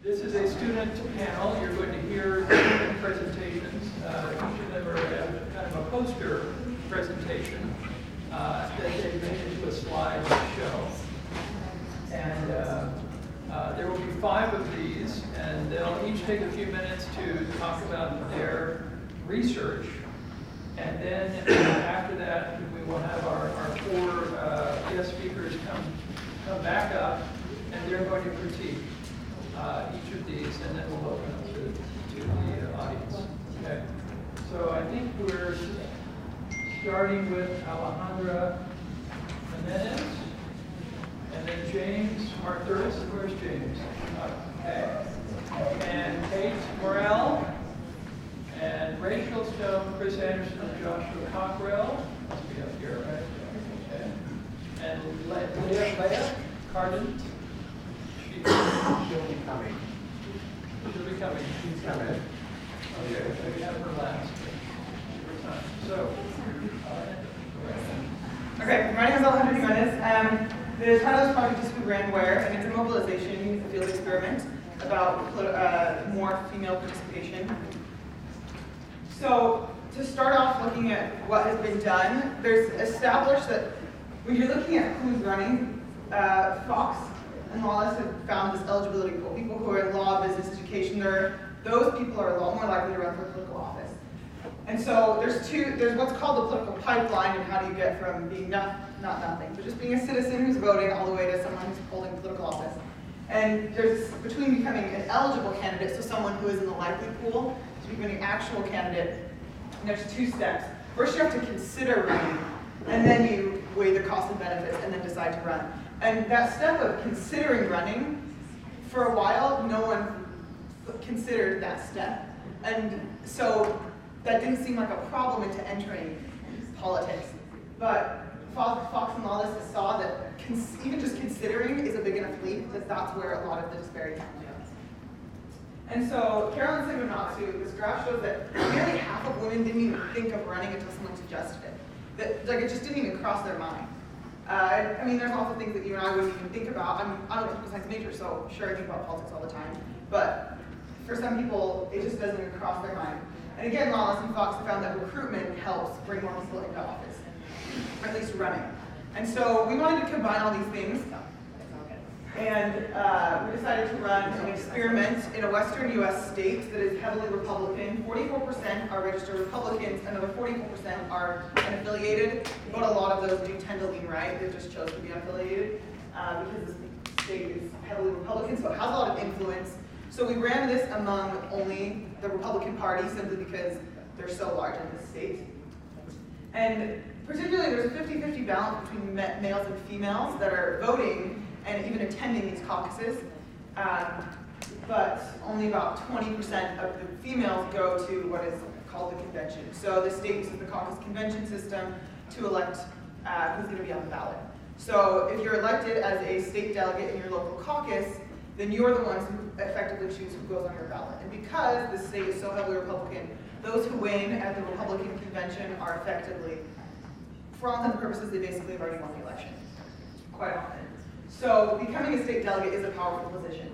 This is a student panel. You're going to hear different presentations. Each of them are kind of a poster presentation that they made into a slide show. And there will be 5 of these, and they'll each take a few minutes to talk about their research. And then after that, we will have our 4 guest speakers come back up, and they're going to critique each of these, and then we'll open up to the audience. Okay. So I think we're starting with Alejandra Gimenez, and then James Martherus. Where's James? Okay. And Kate Morrell, and Rachel Stone, Chris Anderson, and Joshua Crockrell. Must be up here, right? Okay. And Leah, Cardon. She'll be coming. She'll be coming. She's coming. Okay, so we have her last. So, okay, my name is Alejandra Gimenez. The title of this project is Who Ran Where, and it's a mobilization field experiment about more female participation. So, to start off looking at what has been done, there's established that when you're looking at who's running, Fox and Lawless have found this eligibility pool. People who are in law, business, education, those people are a lot more likely to run for political office. And so there's what's called the political pipeline, and how do you get from being not nothing, but just being a citizen who's voting all the way to someone who's holding political office. And there's between becoming an eligible candidate, so someone who is in the likely pool, to becoming an actual candidate, and there's 2 steps. First, you have to consider running, and then you weigh the costs and benefits, and then decide to run. And that step of considering running, for a while, no one considered that step. And so that didn't seem like a problem into entering politics. But Fox and Lawless saw that even just considering is a big enough leap, that's where a lot of the disparity comes in. And so Carolyn Simonatsu, this graph shows that nearly half of women didn't even think of running until someone suggested it. It just didn't even cross their mind. I mean, there's lots of things that you and I wouldn't even think about. I'm a political science major, so sure, I think about politics all the time. But for some people, it just doesn't even cross their mind. And again, Lawless and Fox have found that recruitment helps bring more people into office, or at least running. And so we wanted to combine all these things. And we decided to run an experiment in a western U.S. state that is heavily Republican. 44% are registered Republicans, another 44% are unaffiliated, but a lot of those do tend to lean right. They just chose to be unaffiliated because the state is heavily Republican, so it has a lot of influence. So we ran this among only the Republican Party, simply because they're so large in this state. And particularly, there's a 50-50 balance between males and females that are voting and even attending these caucuses, but only about 20% of the females go to what is called the convention. So the state uses the caucus convention system to elect who's going to be on the ballot. So if you're elected as a state delegate in your local caucus, then you're the ones who effectively choose who goes on your ballot. And because the state is so heavily Republican, those who win at the Republican convention are effectively, for all intents and purposes, they basically have already won the election, quite often. So becoming a state delegate is a powerful position.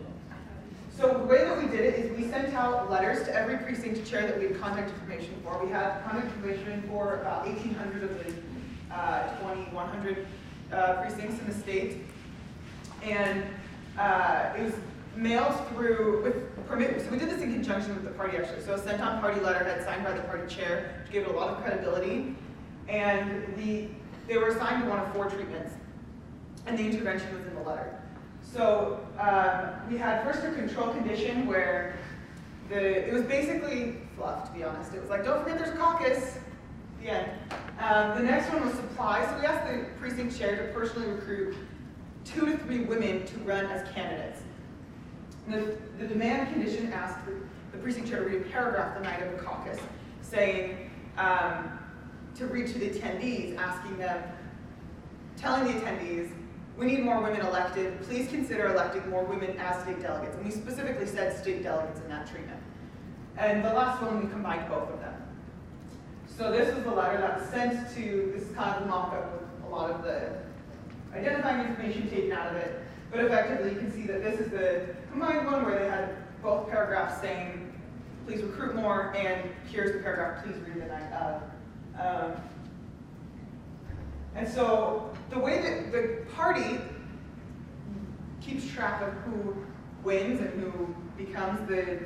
So the way that we did it is we sent out letters to every precinct chair that we had contact information for. We had contact information for about 1,800 of the 2,100 precincts in the state. And it was mailed through with permit. So we did this in conjunction with the party, actually. So a sent-on party letterhead signed by the party chair to give it a lot of credibility. And they were assigned to one of 4 treatments. And the intervention was in the letter. So we had first a control condition where it was basically fluff, to be honest. It was like, don't forget there's a caucus. The end. The next one was supply. So we asked the precinct chair to personally recruit 2 to 3 women to run as candidates. And the demand condition asked the precinct chair to read a paragraph the night of the caucus, saying to read to the attendees, telling the attendees, we need more women elected. Please consider electing more women as state delegates. And we specifically said state delegates in that treatment. And the last one, we combined both of them. So this was the letter that was sent to, this is kind of the mock-up with a lot of the identifying information taken out of it. But effectively, you can see that this is the combined one where they had paragraph saying, please recruit more, and here's the paragraph, please read the night of. And so the way that the party keeps track of who wins and who becomes the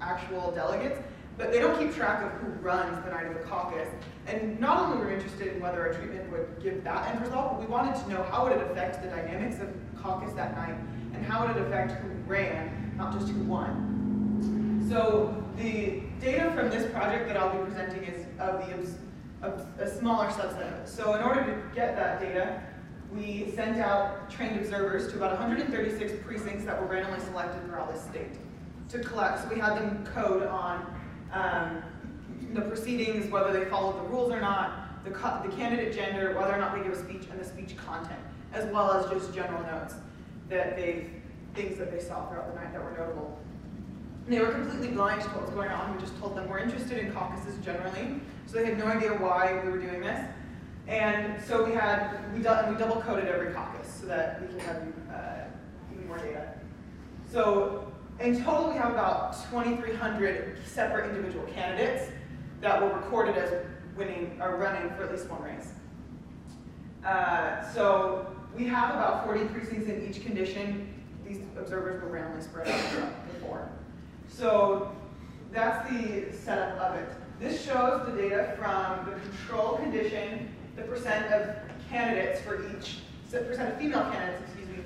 actual delegates, but they don't keep track of who runs the night of the caucus. And not only were we interested in whether a treatment would give that end result, but we wanted to know how would it affect the dynamics of caucus that night, and how would it affect who ran, not just who won. So the data from this project that I'll be presenting is of a smaller subset. So in order to get that data, we sent out trained observers to about 136 precincts that were randomly selected throughout the state to collect. So we had them code on the proceedings, whether they followed the rules or not, the candidate gender, whether or not they give a speech, and the speech content, as well as just general notes things that they saw throughout the night that were notable. And they were completely blind to what was going on. We just told them we're interested in caucuses generally, so they had no idea why we were doing this. And so we double coded every caucus so that we could have even more data. So in total, we have about 2,300 separate individual candidates that were recorded as winning or running for at least one race. So we have about 40 precincts in each condition. These observers were randomly spread out throughout the four. So that's the setup of it. This shows the data from the control condition, the percent of candidates for each, so percent of female candidates, excuse me,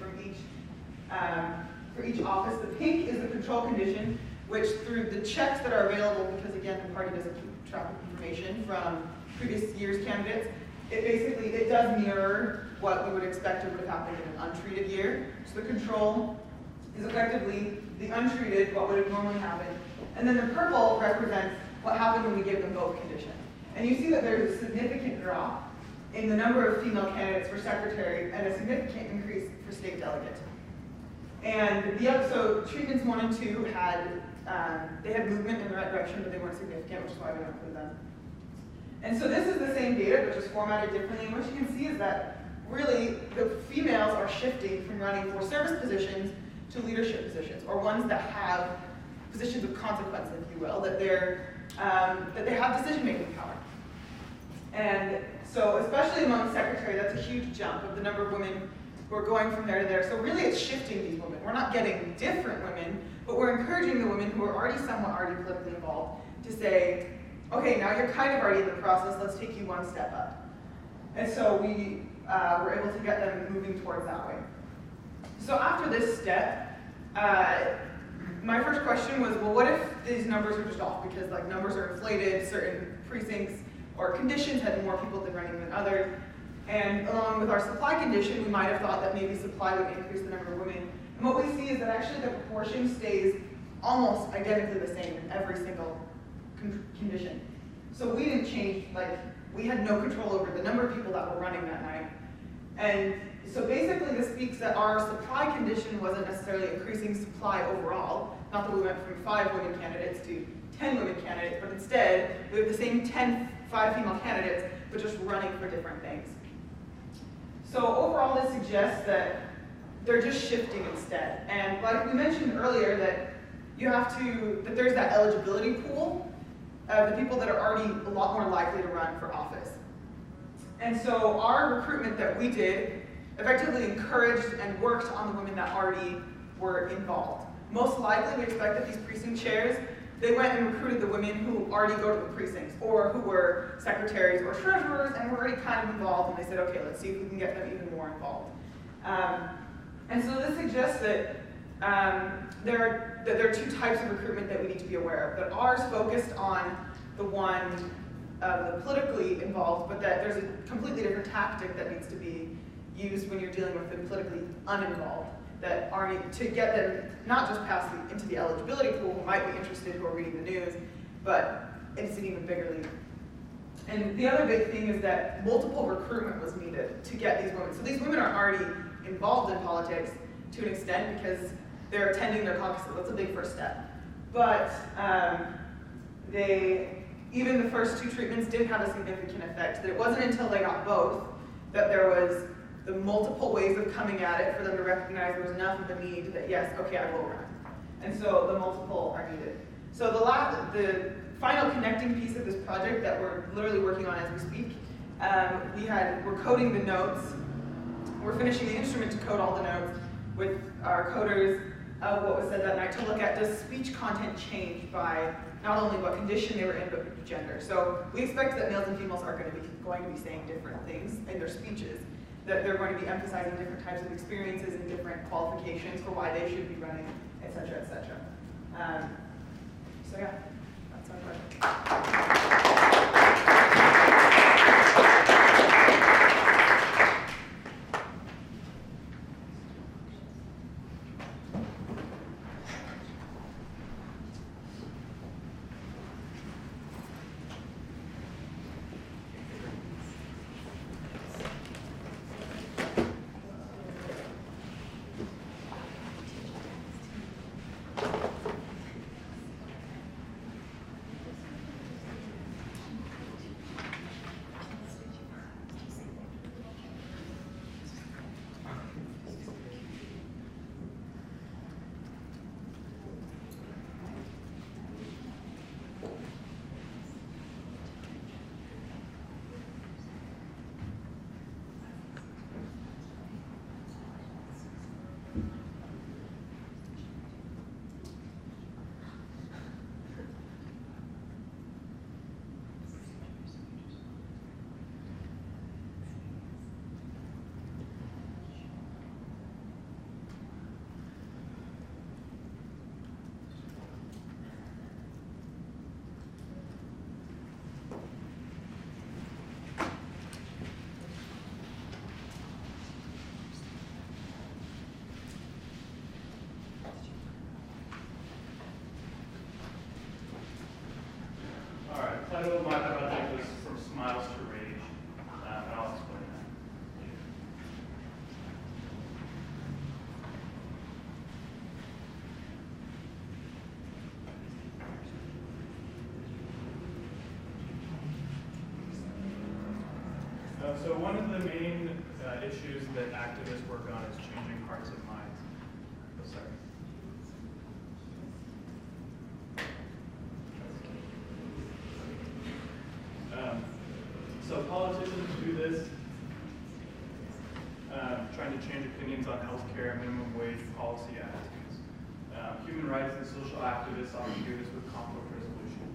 for each office. The pink is the control condition, which through the checks that are available, because again, the party doesn't keep track of information from previous year's candidates, it does mirror what we would expect would have happened in an untreated year. So the control is effectively the untreated, what would have normally happened. And then the purple represents what happened when we give them both conditions. And you see that there's a significant drop in the number of female candidates for secretary and a significant increase for state delegate. And so treatments 1 and 2 they had movement in the right direction, but they weren't significant, which is why we don't include them. And so this is the same data, but just formatted differently. And what you can see is that really the females are shifting from running for service positions to leadership positions, or ones that have positions of consequence, if you will, that they have decision-making power. And so, especially among secretary, that's a huge jump of the number of women who are going from there to there. So really, it's shifting these women. We're not getting different women, but we're encouraging the women who are already politically involved to say, okay, now you're kind of already in the process, let's take you one step up. And so we were able to get them moving towards that way. So after this step, my first question was, well, what if these numbers are just off? Because like numbers are inflated, certain precincts or conditions had more people running than others. And along with our supply condition, we might have thought that maybe supply would increase the number of women. And what we see is that actually the proportion stays almost identically the same in every single condition. So we didn't change, we had no control over the number of people that were running that night. And so basically this speaks that our supply condition wasn't necessarily increasing supply overall. Not that we went from 5 women candidates to 10 women candidates, but instead we have the same 5 female candidates, but just running for different things. So overall this suggests that they're just shifting instead. And like we mentioned earlier, that there's that eligibility pool of the people that are already a lot more likely to run for office. And so our recruitment that we did effectively encouraged and worked on the women that already were involved. Most likely, we expect that these precinct chairs, they went and recruited the women who already go to the precincts, or who were secretaries or treasurers and were already kind of involved, and they said, okay, let's see if we can get them even more involved. And so this suggests that there are 2 types of recruitment that we need to be aware of. That ours focused on the the politically involved, but that there's a completely different tactic that needs to be used when you're dealing with the politically uninvolved, that are to get them not just into the eligibility pool, who might be interested, who are reading the news, but it's an even bigger league. And the other big thing is that multiple recruitment was needed to get these women. So these women are already involved in politics to an extent because they're attending their caucuses. That's a big first step. But even the first 2 treatments didn't have a significant effect. That it wasn't until they got both that there was the multiple ways of coming at it for them to recognize there was enough of a need that, yes, okay, I will run. And so the multiple are needed. So the final connecting piece of this project that we're literally working on as we speak, we're coding the notes. We're finishing the instrument to code all the notes with our coders of what was said that night to look at, does speech content change by not only what condition they were in, but gender. So we expect that males and females are going to be saying different things in their speeches, that they're going to be emphasizing different types of experiences and different qualifications for why they should be running, et cetera, et cetera. So yeah, that's our project. The title of my project was From Smiles to Rage, and I'll explain that. So one of the main issues that activists work on is changing hearts and minds. Oh, sorry. So politicians do this, trying to change opinions on healthcare, minimum wage, policy attitudes. Human rights and social activists often do this with conflict resolution.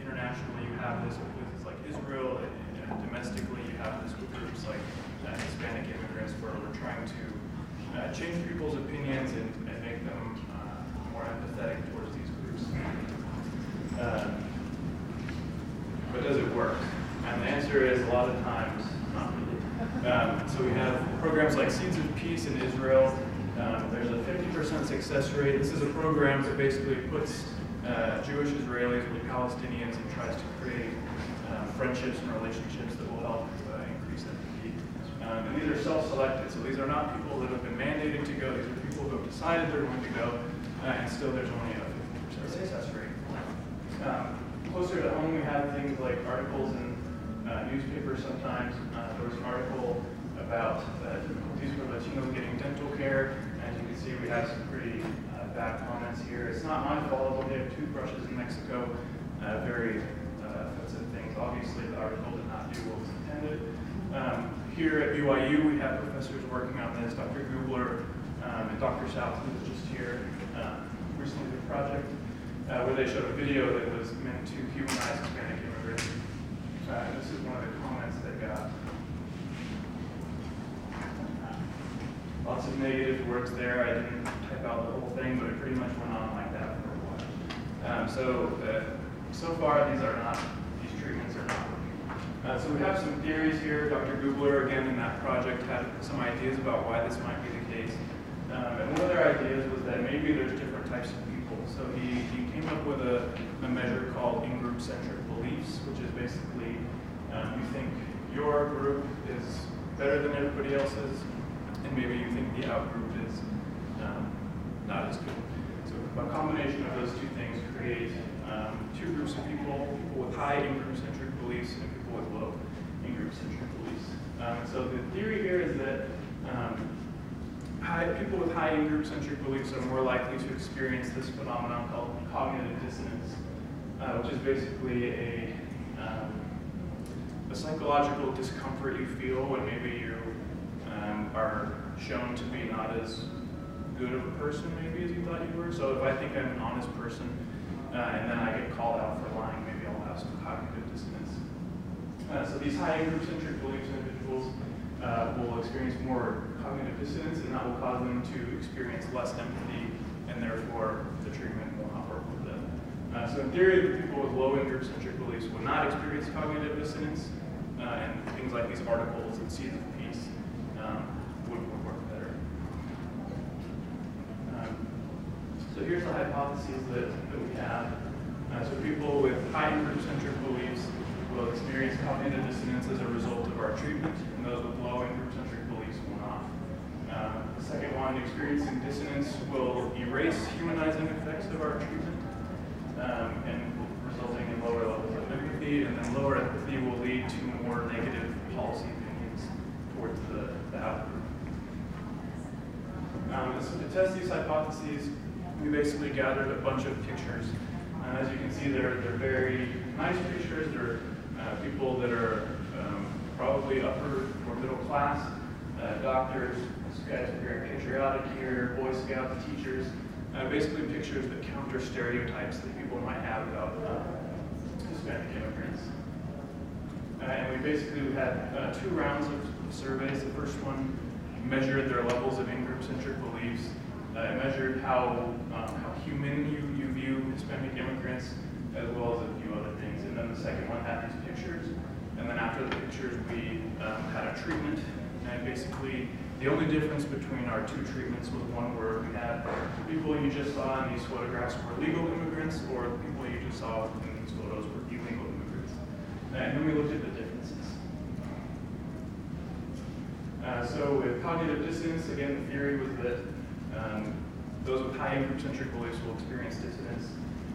Internationally, you have this with places like Israel, and domestically, you have this with groups like Hispanic immigrants, where we're trying to change people's opinions and make them more empathetic towards these groups. But does it work? And the answer is a lot of times, not really. So we have programs like Seeds of Peace in Israel. There's a 50% success rate. This is a program that basically puts Jewish Israelis with Palestinians and tries to create friendships and relationships that will help increase empathy. And these are self-selected, so these are not people that have been mandated to go. These are people who have decided they're going to go, and still there's only a 50% success rate. Closer to home, we have things like articles in newspapers sometimes. There was an article about difficulties for Latinos getting dental care. As you can see, we have some pretty bad comments here. It's not my fault, but they have toothbrushes in Mexico. Very offensive things. Obviously, the article did not do what was intended. Here at BYU, we have professors working on this. Dr. Gubler and Dr. South, who was just here recently did a project where they showed a video that was meant to humanize Hispanic immigrants. This is one of the comments they got. Lots of negative words there. I didn't type out the whole thing, but it pretty much went on like that for a while. So far, these treatments are not working. So we have some theories here. Dr. Gubler, again, in that project, had some ideas about why this might be the case. And one of their ideas was that maybe there's different types of people. So he came up with a measure called in-group centric beliefs, which is basically you think your group is better than everybody else's, and maybe you think the out-group is not as good. So a combination of those two things create two groups of people with high in-group centric beliefs and people with low in-group centric beliefs. So the theory here is that people with high in-group-centric beliefs are more likely to experience this phenomenon called cognitive dissonance, which is basically a psychological discomfort you feel when maybe you are shown to be not as good of a person maybe as you thought you were. So if I think I'm an honest person and then I get called out for lying, maybe I'll have some cognitive dissonance. So these high in-group-centric beliefs individuals will experience more cognitive dissonance, and that will cause them to experience less empathy, and therefore the treatment will not work with them. So in theory, the people with low in-group-centric beliefs will not experience cognitive dissonance, and things like these articles and seeds of peace would work better. So here's the hypotheses that we have. So people with high in-group-centric beliefs will experience cognitive dissonance as a result of our treatment, and those with low in-group-centric beliefs will not. The second one, experiencing dissonance will erase humanizing effects of our treatment, and resulting in lower levels of empathy, and then lower empathy will lead to more negative policy opinions towards the outgroup. So to test these hypotheses, we basically gathered a bunch of pictures. As you can see, they're very nice pictures. They're people that are probably upper or middle class, doctors, this guy's very patriotic here, Boy Scouts, teachers, basically pictures that counter stereotypes that people might have about Hispanic immigrants. And we had 2 rounds of surveys. The first one measured their levels of in-group-centric beliefs. It measured how human you view Hispanic immigrants, as well as a few other things. And then the second one had these pictures. And then after the pictures, we had a treatment. And basically, the only difference between our 2 treatments was one where we had the people you just saw in these photographs were legal immigrants, or the people you just saw in these photos were illegal immigrants. And then we looked at the differences. So with cognitive dissonance, again, the theory was that those with high in-group-centric beliefs will experience dissonance,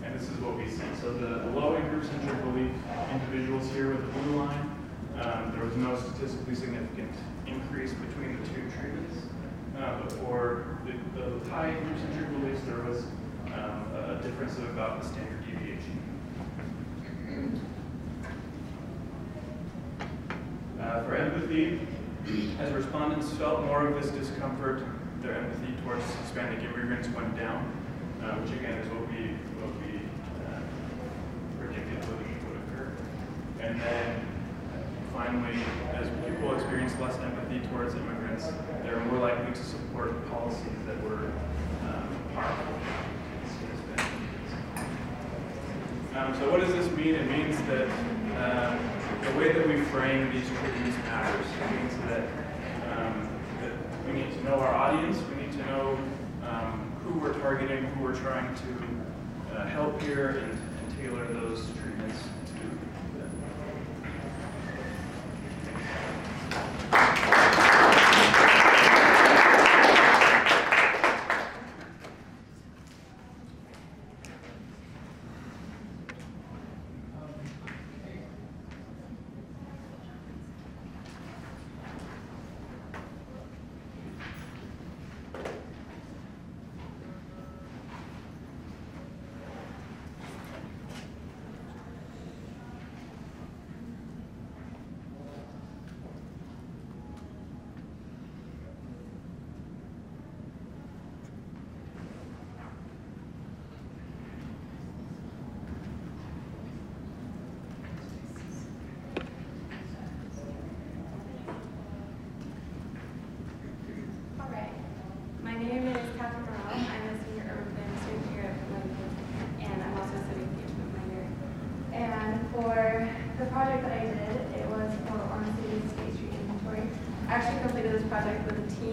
and this is what we see. So the low in-group-centric belief individuals here with the blue line, there was no statistically significant increase between the 2 treatments. But for the high in-group-centric beliefs, there was a difference of about the standard deviation. For empathy, as respondents felt more of this discomfort, their empathy towards Hispanic immigrants went down, which again is what we predicted would occur. And then finally, as people experience less empathy towards immigrants, they're more likely to support policies that were harmful to Hispanic immigrants. So what does this mean? It means that the way that we frame these treatments matters. It means that we need to know our audience. We need to know who we're targeting, who we're trying to help here, and tailor those treatments to them.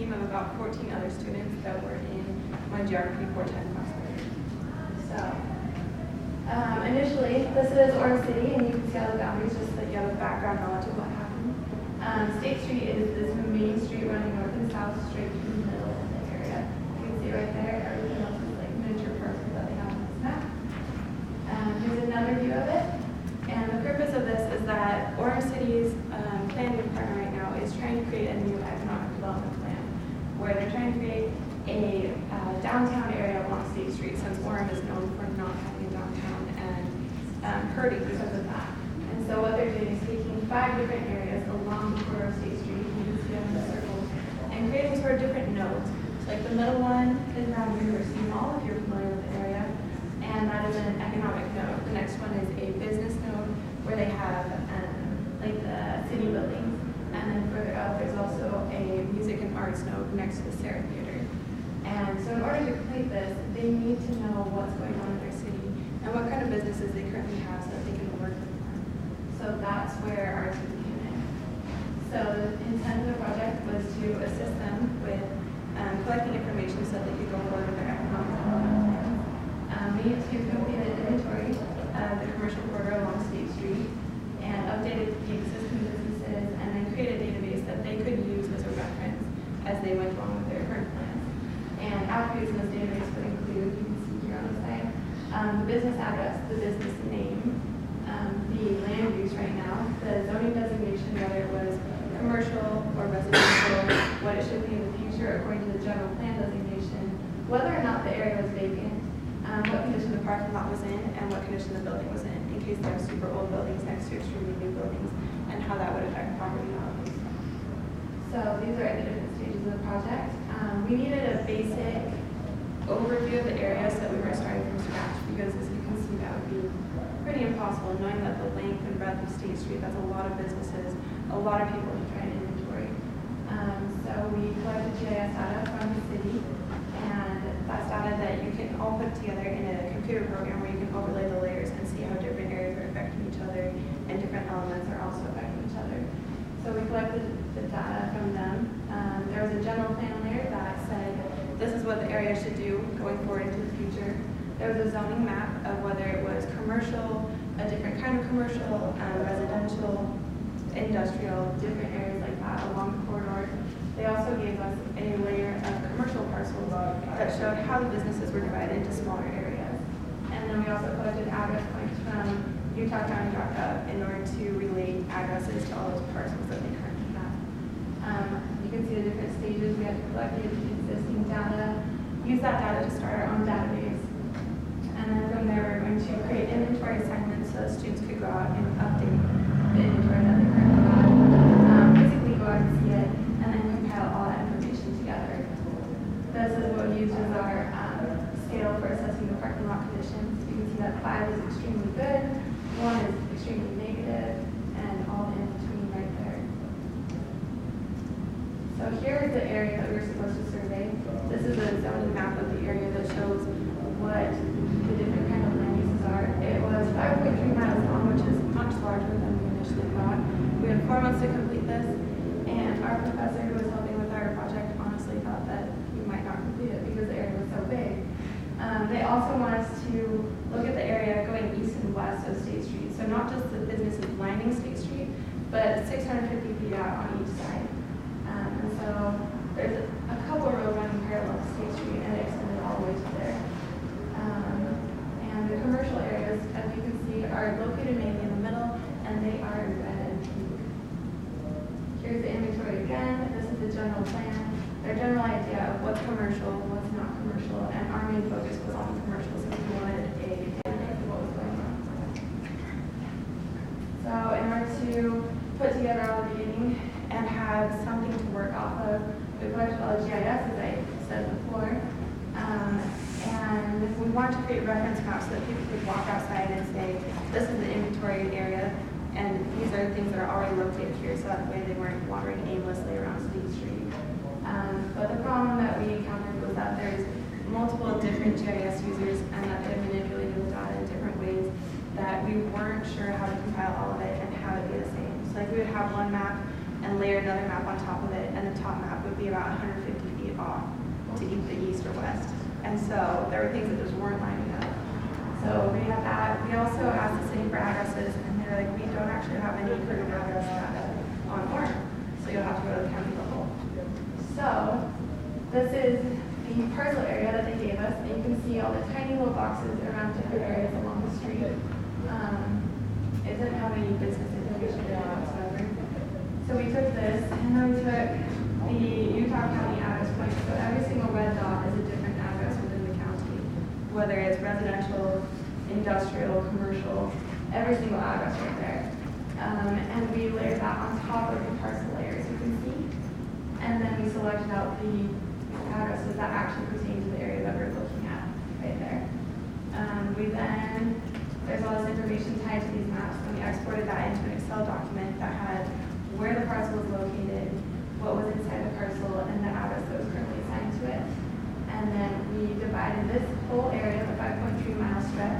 About 14 other students that were in my geography 410 class. So, initially, this is Orange City, and you can see all the boundaries just so that you have a background knowledge of what happened. State Street is this main street running north and south straight through the middle of the area. You can see right there, everything else is like miniature parcels that they have on this map. Here's another view of it. And the purpose of this is that Orange City's planning department right now is trying to create a new economic development plan, where they're trying to create Street, since Orem is known for not having a downtown and hurting because of that. And so what they're doing is taking 5 different areas along the corridor of State Street, you can see on the circles, and creating sort of different nodes. So like the middle one is around University Mall, if you're familiar with the area, and that is an economic node. The next one is a business node where they have like the city buildings, and then further out there's also a music and arts node next to the Sarah Theater. And so in order to complete this, they need to know what's going on in their city and what kind of businesses they currently have so that they can work with them. So that's where our team came in. So the intent of the project was to assist them with collecting information so that they could go forward with their economic development plans. We need to complete an inventory of the commercial corridor along State Street and updated the existing businesses and then create a database that they could use as a reference as they went along with their current plans. And attributes in this database would include, you can see here on the side, the business address, the business name, the land use right now, the zoning designation, whether it was commercial or residential, what it should be in the future according to the general plan designation, whether or not the area was vacant, what condition the parking lot was in, and what condition the building was in case there are super old buildings next to extremely new buildings, and how that would affect property values. So these are at the different stages of the project. We needed a basic overview of the area so that we weren't starting from scratch, because as you can see, that would be pretty impossible, knowing that the length and breadth of State Street, that's a lot of businesses, a lot of people to try and inventory. So we collected GIS data from the city, and that's data that you can all put together in a computer program where you can overlay the layers and see how different areas are affecting each other and different elements are also affecting each other. So we collected the data from them. There was a general plan layer that said this is what the area should do going forward into the future. There was a zoning map of whether it was commercial, a different kind of commercial, residential, industrial, different areas like that along the corridor. They also gave us a layer of commercial parcels that showed how the businesses were divided into smaller areas. And then we also collected address points from Utah.gov in order to relate addresses to all those parcels that they currently have. You can see the different stages. We have collected existing data, use that data to start our own database. And then from there, we're going to create inventory assignments so that students could go out and update the inventory that they currently have. Basically go out and see it, and then compile all that information together. This is what we use as our scale for assessing the parking lot conditions. You can see that 5 is extremely good, 1 is extremely negative, and all in between right there. So here is the area that we were supposed to survey. This is a zoning map of the area that shows what the different kind of land uses are. It was 5.3 miles long, which is much larger than we initially thought. We had 4 months to complete this, and our professor who was helping with our project honestly thought that we might not complete it because the area was so big. They also want us to look at the area going east and west of State Street. So not just the businesses lining State Street, but 650 feet out on each side. And so there's a couple roads running parallel to State Street, and it extended all the way to there. And the commercial areas, as you can see, are located mainly in the middle, and they are in red and pink. Here's the inventory again. This is the general plan. Their general idea of what's commercial, what's not commercial, and our main focus was on the commercials, and we wanted a database of what was going on. So in order to put together all the beginning and have something to work off of, we collected all the GIS, as I said before, and we wanted to create reference maps so that people could walk outside and say, this is the inventory area, and these are the things that are already located here, so that way they weren't wandering aimlessly around State Street. But the problem that we encountered was that there's multiple different GIS users and that they're manipulating the data in different ways that we weren't sure how to compile all of it and have it be the same. So like we would have one map and layer another map on top of it, and the top map would be about 150 feet off to the east or west. And so there were things that just weren't lining up. So we had that. We also asked the city for addresses, and they're like, we don't actually have any current address data on Orem, so you'll have to go to the county level. So this is the parcel area that they gave us, and you can see all the tiny little boxes around different areas along the street. It doesn't have any business information in it whatsoever. So we took this, and then we took the Utah County address points. So every single red dot is a different address within the county. whether it's residential, industrial, commercial, every single address right there. And we layered that on top of the parcel layers you can see. And then we selected out the addresses that actually pertain to the area that we're looking at right there. There's all this information tied to these maps, and we exported that into an Excel document that had where the parcel was located, what was inside the parcel, and the address that was currently assigned to it. And then we divided this whole area, the 5.3-mile stretch,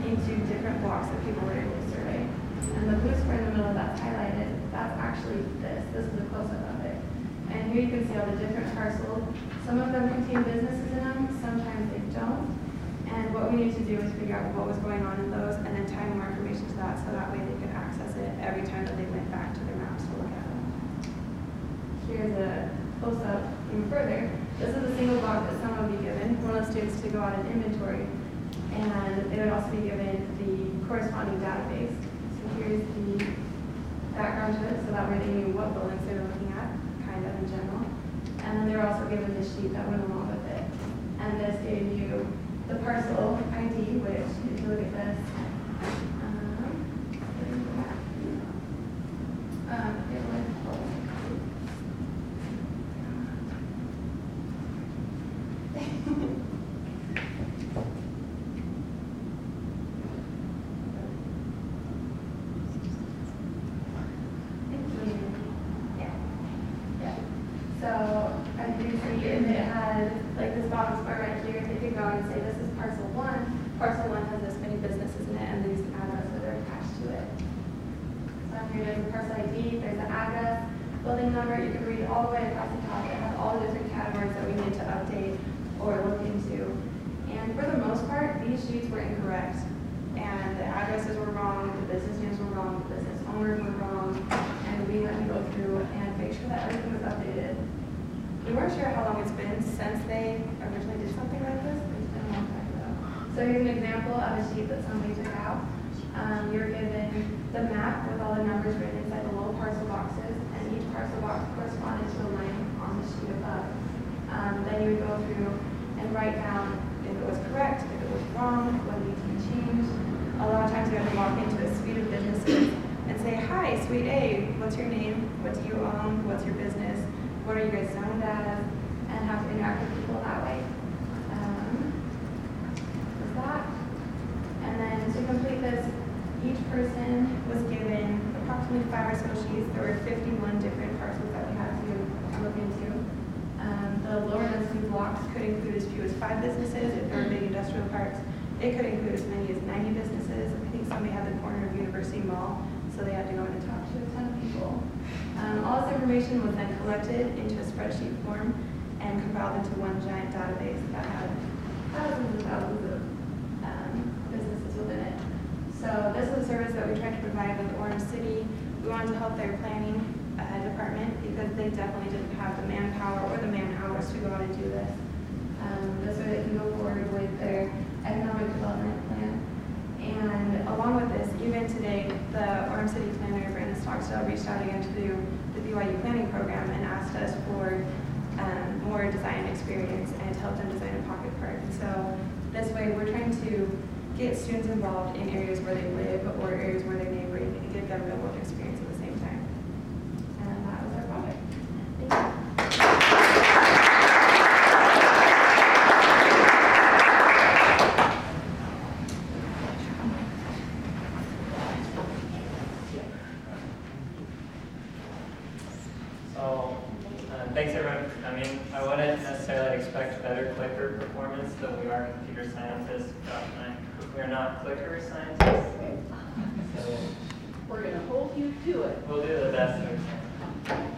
into different blocks that people were able to survey. And the blue square in the middle that's highlighted, that's actually this. This is a close-up of it. And here you can see all the different parcels. Some of them contain businesses in them, sometimes they don't. And what we need to do is figure out what was going on in those and then tie more information to that so that way they could access it every time that they went back to their maps to look at them. Here's a close-up even further. This is a single block that someone would be given, one of the students to go on an inventory, and they would also be given the corresponding database. So here's the background to it, so that way they knew what buildings they were looking at, kind of in general. And then they were also given this sheet that went along with it. And this gave you the parcel ID, which, if you look at this, it would So, as you can see, it had, like this bottom square right here, they could go and say, this is parcel 1. Parcel 1 has this many businesses in it, and these addresses that are attached to it. So here there's a parcel ID, there's an address, building number, you can read all the way across the top. It has all the different categories that we need to update or look into. And for the most part, these sheets were incorrect. And the addresses were wrong, the business names were wrong, the business owners were wrong, and we had to go through and make sure that everything was updated. We weren't sure how long it's been since they originally did something like this. It's been a long time ago. So here's an example of a sheet that somebody took out. You're given the map with all the numbers written inside the little parcel boxes, and each parcel box corresponded to a line on the sheet above. Then you would go through and write down if it was correct, if it was wrong, what needs to be changed. A lot of times you have to walk into a suite of businesses and say, hi, Suite A, what's your name? What do you own? What's your business? What are you guys zoned as? And have to interact with people that way. There's that. And then to complete this, each person was given approximately 5 or so sheets. There were 51 different parcels that we had to look into. The lower density blocks could include as few as 5 businesses if there were big industrial parks. It could include as many as 90 businesses. I think somebody had the corner of University Mall, so they had to go in and talk to a ton of people. All this information was then collected into a spreadsheet form and compiled into one giant database that had thousands and thousands of businesses within it. So this is a service that we tried to provide with Orange City. We wanted to help their planning department because they definitely didn't have the manpower or the man-hours to go out and do this. This way they can go forward with their economic development plan. And along with this, even today, the Orange City planner, Brandon Stockstill, reached out again to the BYU planning program and asked us for more design experience and to help them design a pocket park. And so this way, we're trying to get students involved in areas where they live or areas where they're neighboring and give them real world experience at the same time. And that was our project. Thank you. Thanks everyone for coming. I wouldn't necessarily expect better clicker performance, though we are computer scientists. We're not clicker scientists. So we're going to hold you to it. We'll do the best we can.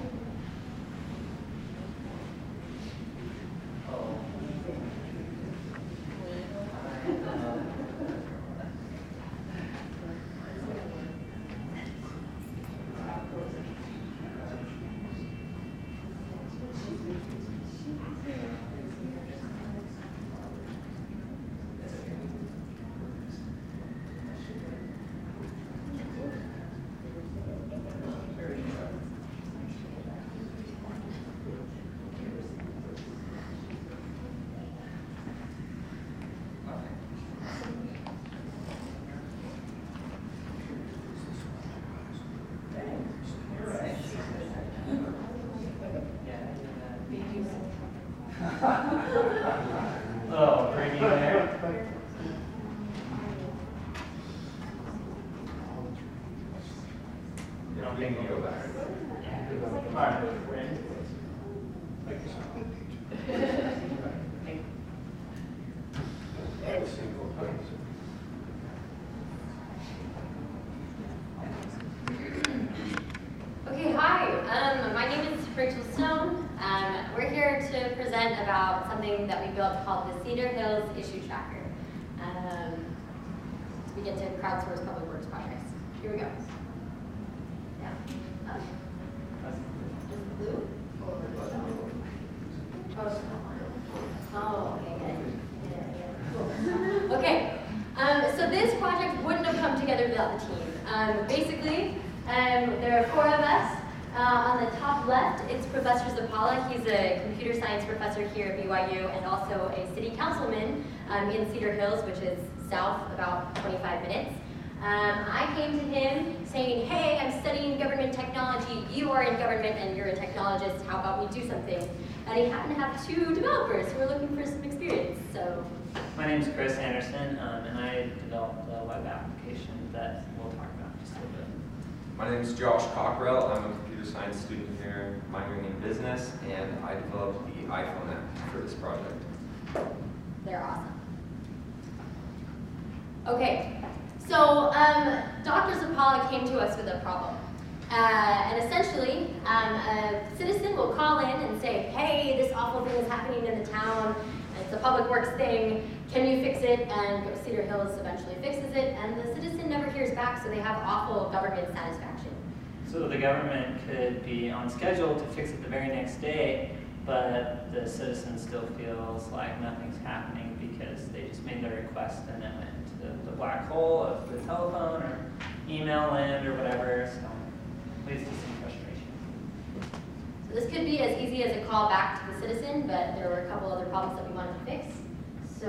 can go back. All right, we're in. Okay, hi. My name is Rachel Stone. We're here to present about something that we built called the Cedar Hills Issue Tracker. We get to crowdsource public works projects. Here we go. Yeah. Is it blue? Oh, okay, good. Okay. So this project wouldn't have come together without the team. Basically, there are 4 of us. On the top left, it's Professor Zapala. He's a computer science professor here at BYU and also a city councilman in Cedar Hills, which is south about 25 minutes. I came to him saying, hey, I'm studying government technology. You are in government and you're a technologist. How about we do something? And he happened to have 2 developers who were looking for some experience. So, My name is Chris Anderson, and I developed a web application that we'll talk about just a little bit. My name is Josh Cockrell. I'm a computer science student here, minoring in business, and I developed the iPhone app for this project. they're awesome. Okay, so Dr. Zapala came to us with a problem. And essentially, a citizen will call in and say, hey, this awful thing is happening in the town. It's a public works thing. Can you fix it? And Cedar Hills eventually fixes it. And the citizen never hears back, so they have awful government satisfaction. So the government could be on schedule to fix it the very next day, but the citizen still feels like nothing's happening because they just made their request and then went into the black hole of the telephone or email land or whatever, so it leads to some frustration. So this could be as easy as a call back to the citizen, but there were a couple other problems that we wanted to fix. So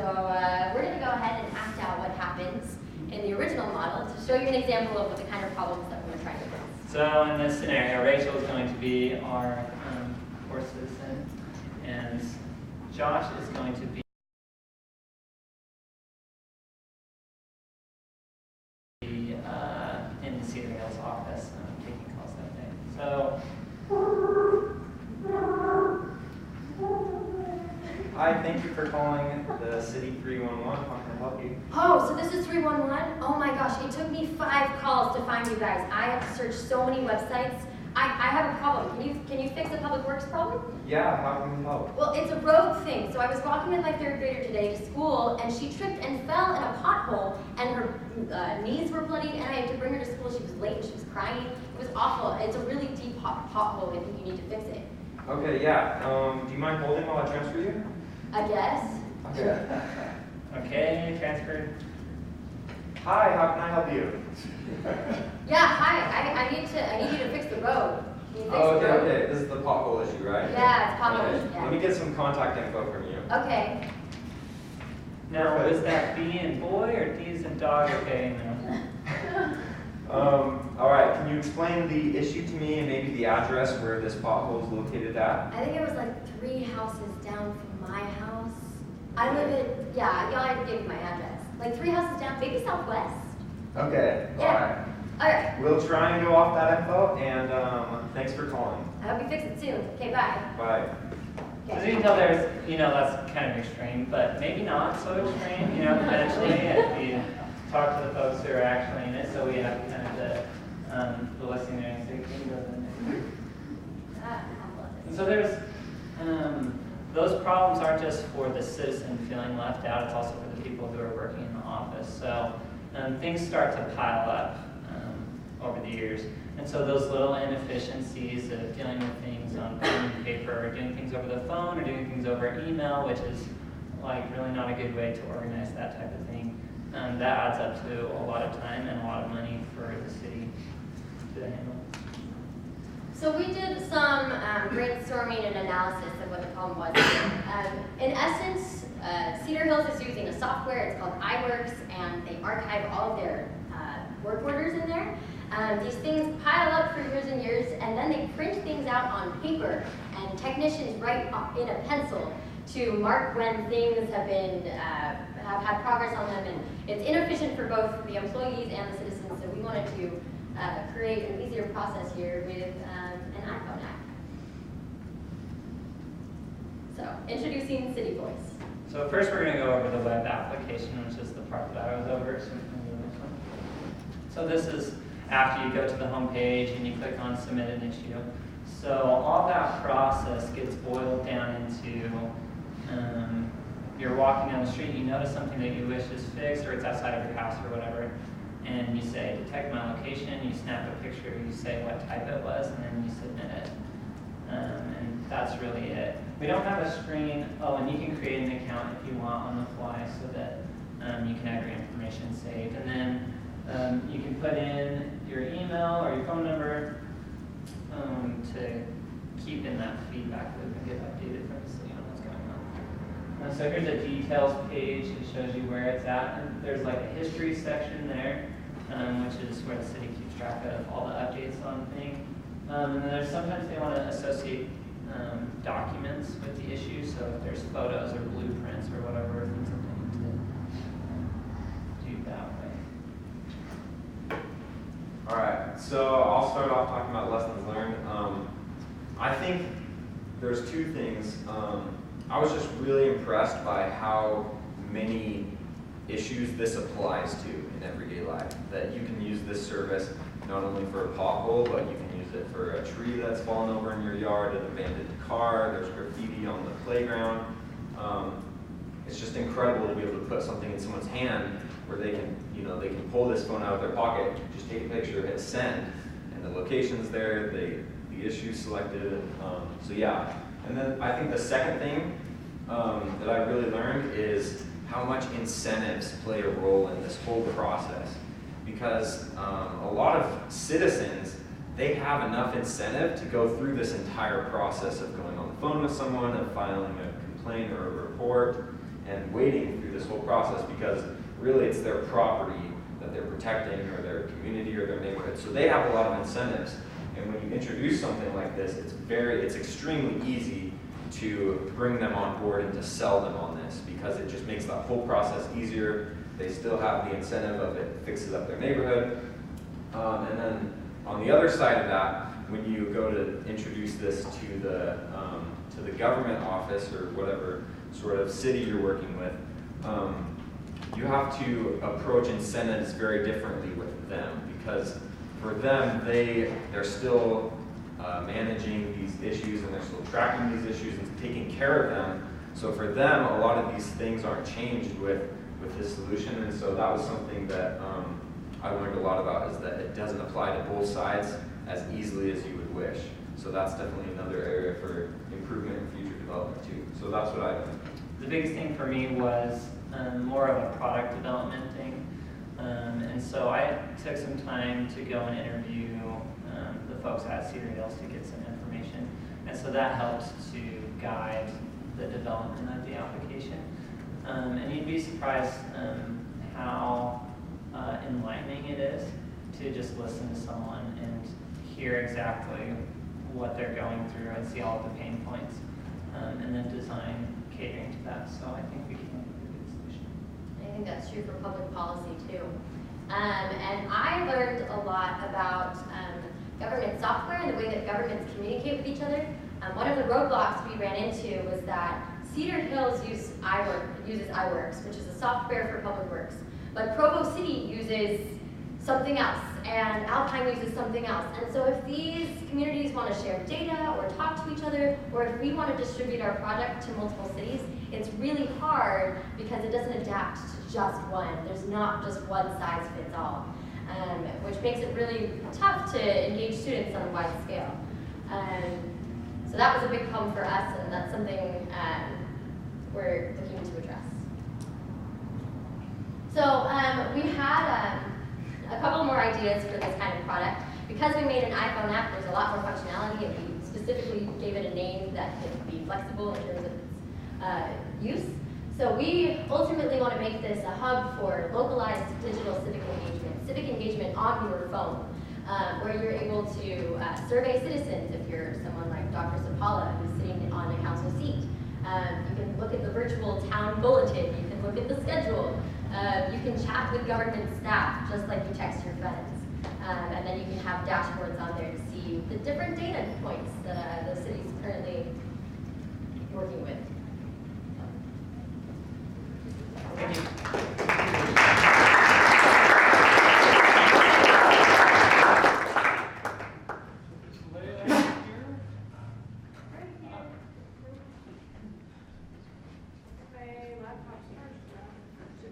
we're going to go ahead and act out what happens in the original model to show you an example of what the kind of problems that we're trying to fix. So in this scenario, Rachel is going to be our core citizen, and Josh is going to be in the Cedar Hills office taking calls that day. So, Hi, thank you for calling the City 311. How can I help you? Oh, so this is 311? Oh my gosh, it took me 5 calls to find you guys. I have to search so many websites. I have a problem. Can you fix a public works problem? Yeah, how can we help? Well, it's a road thing. So I was walking with my 3rd grader today to school, and she tripped and fell in a pothole, and her knees were bloody, and I had to bring her to school. She was late, and she was crying. It was awful. It's a really deep pothole. I think you need to fix it. Okay, yeah. Do you mind holding while I transfer you? I guess. Okay. okay, transferred. Hi, how can I help you? Yeah, hi. I need you to fix the road. Can you fix Oh, the okay, road? okay. This is the pothole issue, right? Yeah, it's pothole Okay. issue, yeah. Let me get some contact info from you. Okay. Now, was that B in boy or D as in dog? Okay, no. All right, can you explain the issue to me and maybe the address where this pothole is located at? I think it was like 3 houses down from my house. I live in, y'all I can give you my address. Like 3 houses down, maybe southwest. Okay, Yeah. All right. We'll try and go off that info, and thanks for calling. I hope you fix it soon. Okay, bye. Bye. So you can tell there's, that's kind of extreme, but maybe not so extreme, potentially, if you talk to the folks who are actually in it, so we have kind of the listening and thinking doesn't. And so there's, those problems aren't just for the citizen feeling left out, it's also for the people who are working in the office. So things start to pile up over the years. And so those little inefficiencies of dealing with things on pen and paper, or doing things over the phone, or doing things over email, which is like really not a good way to organize that type of thing, that adds up to a lot of time and a lot of money for the city to handle. So we did some brainstorming and analysis of what the problem was. In essence, Cedar Hills is using a software, it's called iWorks, and they archive all of their work orders in there. These things pile up for years and years, and then they print things out on paper, and technicians write in a pencil to mark when things have been have had progress on them, and it's inefficient for both the employees and the citizens. So we wanted to create an easier process here with an iPhone app. So, introducing City Voice. So first we're going to go over the web application, which is the part that I was over. So this is after you go to the home page and you click on Submit an Issue. So all that process gets boiled down into you're walking down the street, you notice something that you wish is fixed, or it's outside of your house or whatever, and you say, detect my location, you snap a picture, you say what type it was, and then you submit it. And that's really it. We don't have a screen. Oh, and you can create an account if you want on the fly so that you can have your information saved. And then you can put in your email or your phone number to keep in that feedback loop and get updated from the city on what's going on. So here's a details page. It shows you where it's at. And there's like a history section there, which is where the city keeps track of all the updates on things. And then there's sometimes they want to associate documents with the issue, so if there's photos or blueprints or whatever, things that they need to do that way. All right, so I'll start off talking about lessons learned. I think there's two things. I was just really impressed by how many issues this applies to in everyday life. That you can use this service not only for a pothole, but you can use it for a tree that's fallen over in your yard, an abandoned car, there's graffiti on the playground. It's just incredible to be able to put something in someone's hand where they can, they can pull this phone out of their pocket, just take a picture, hit send, and the location's there, the issue's selected. So yeah, and then I think the second thing that I really learned is how much incentives play a role in this whole process. Because a lot of citizens, they have enough incentive to go through this entire process of going on the phone with someone, of filing a complaint or a report, and waiting through this whole process because really it's their property that they're protecting, or their community or their neighborhood. So they have a lot of incentives. And when you introduce something like this, it's extremely easy to bring them on board and to sell them on this because it just makes that whole process easier. They still have the incentive of it fixes up their neighborhood. And then on the other side of that, when you go to introduce this to the government office or whatever sort of city you're working with, you have to approach incentives very differently with them because for them, they're still managing these issues and they're still tracking these issues and taking care of them. So for them, a lot of these things aren't changed with this solution, and so that was something that I learned a lot about, is that it doesn't apply to both sides as easily as you would wish. So that's definitely another area for improvement and future development too. So that's what I think. The biggest thing for me was more of a product development thing. And so I took some time to go and interview the folks at Cedar Hills to get some information. And so that helped to guide the development of the application. And you'd be surprised how enlightening it is to just listen to someone and hear exactly what they're going through and see all of the pain points, and then design catering to that. So I think we can make a good solution. I think that's true for public policy too. And I learned a lot about government software and the way that governments communicate with each other. One of the roadblocks we ran into was that Cedar Hills uses iWorks, which is a software for public works. But Provo City uses something else, and Alpine uses something else. And so if these communities want to share data or talk to each other, or if we want to distribute our project to multiple cities, it's really hard because it doesn't adapt to just one. There's not just one size fits all, which makes it really tough to engage students on a wide scale. So that was a big problem for us, and that's something we're looking to address. So we had a couple more ideas for this kind of product. Because we made an iPhone app, there's a lot more functionality, and we specifically gave it a name that could be flexible in terms of its use. So we ultimately want to make this a hub for localized digital civic engagement on your phone, where you're able to survey citizens if you're someone like Dr. Sapala, who's sitting on a council seat. You can look at the virtual town bulletin, you can look at the schedule, you can chat with government staff just like you text your friends. And then you can have dashboards on there to see the different data points that the city's currently working with. Thank you.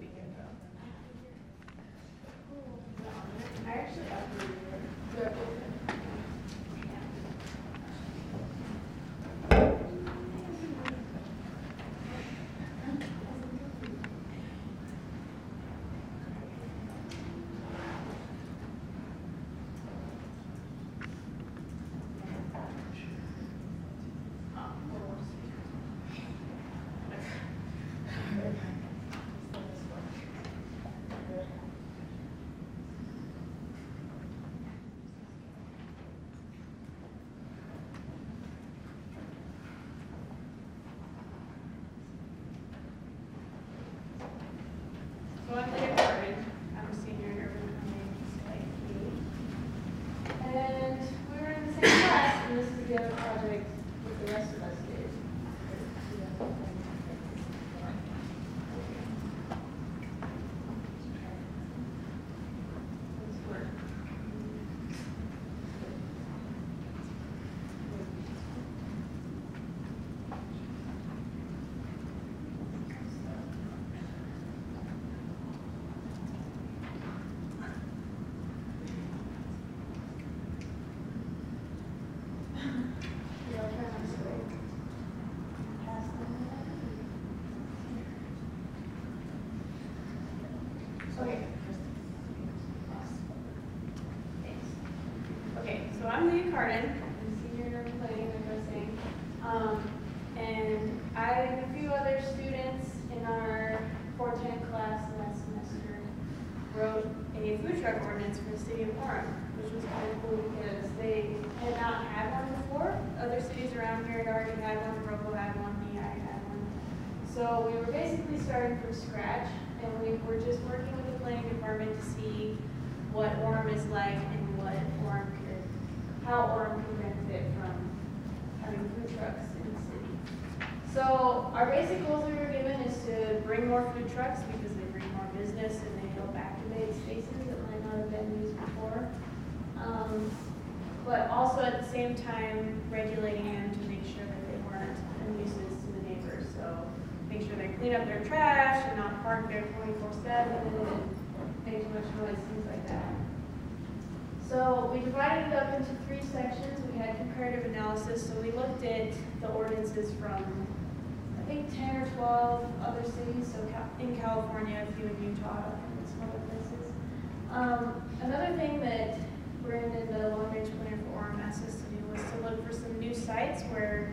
Leah here. I actually have So I'm Leah Cardon. I'm a senior in urban planning, and we were in the same class, and this is the other project that the rest of us did. Let's work. Okay. Thanks. Okay, so I'm Leah Cardon. I'm a senior in urban planning, like I was saying. And I and a few other students in our 410 class last semester wrote a food truck ordinance for the city of Orem, which was kind of cool because they had not had one before. Other cities around here had already had one. Morrell had one. Niemi had one. So we were basically starting from scratch, and we were just working with the planning department to see what Orem is like and how Orem could benefit from having food trucks in the city. So our basic goals we were given is to bring more food trucks because they bring more business and they help activate spaces that might not have been used before. But also at the same time regulating them to make sure that they weren't a nuisance to the neighbors. So make sure they clean up their trash and not park there 24/7 and make too much noise, things like that. So we divided it up into 3 sections. We had comparative analysis, so we looked at the ordinances from, I think, 10 or 12 other cities, so in California, a few in Utah, and some other places. Another thing that Brandon, the long-range planner for Orem, asked us to do was to look for some new sites where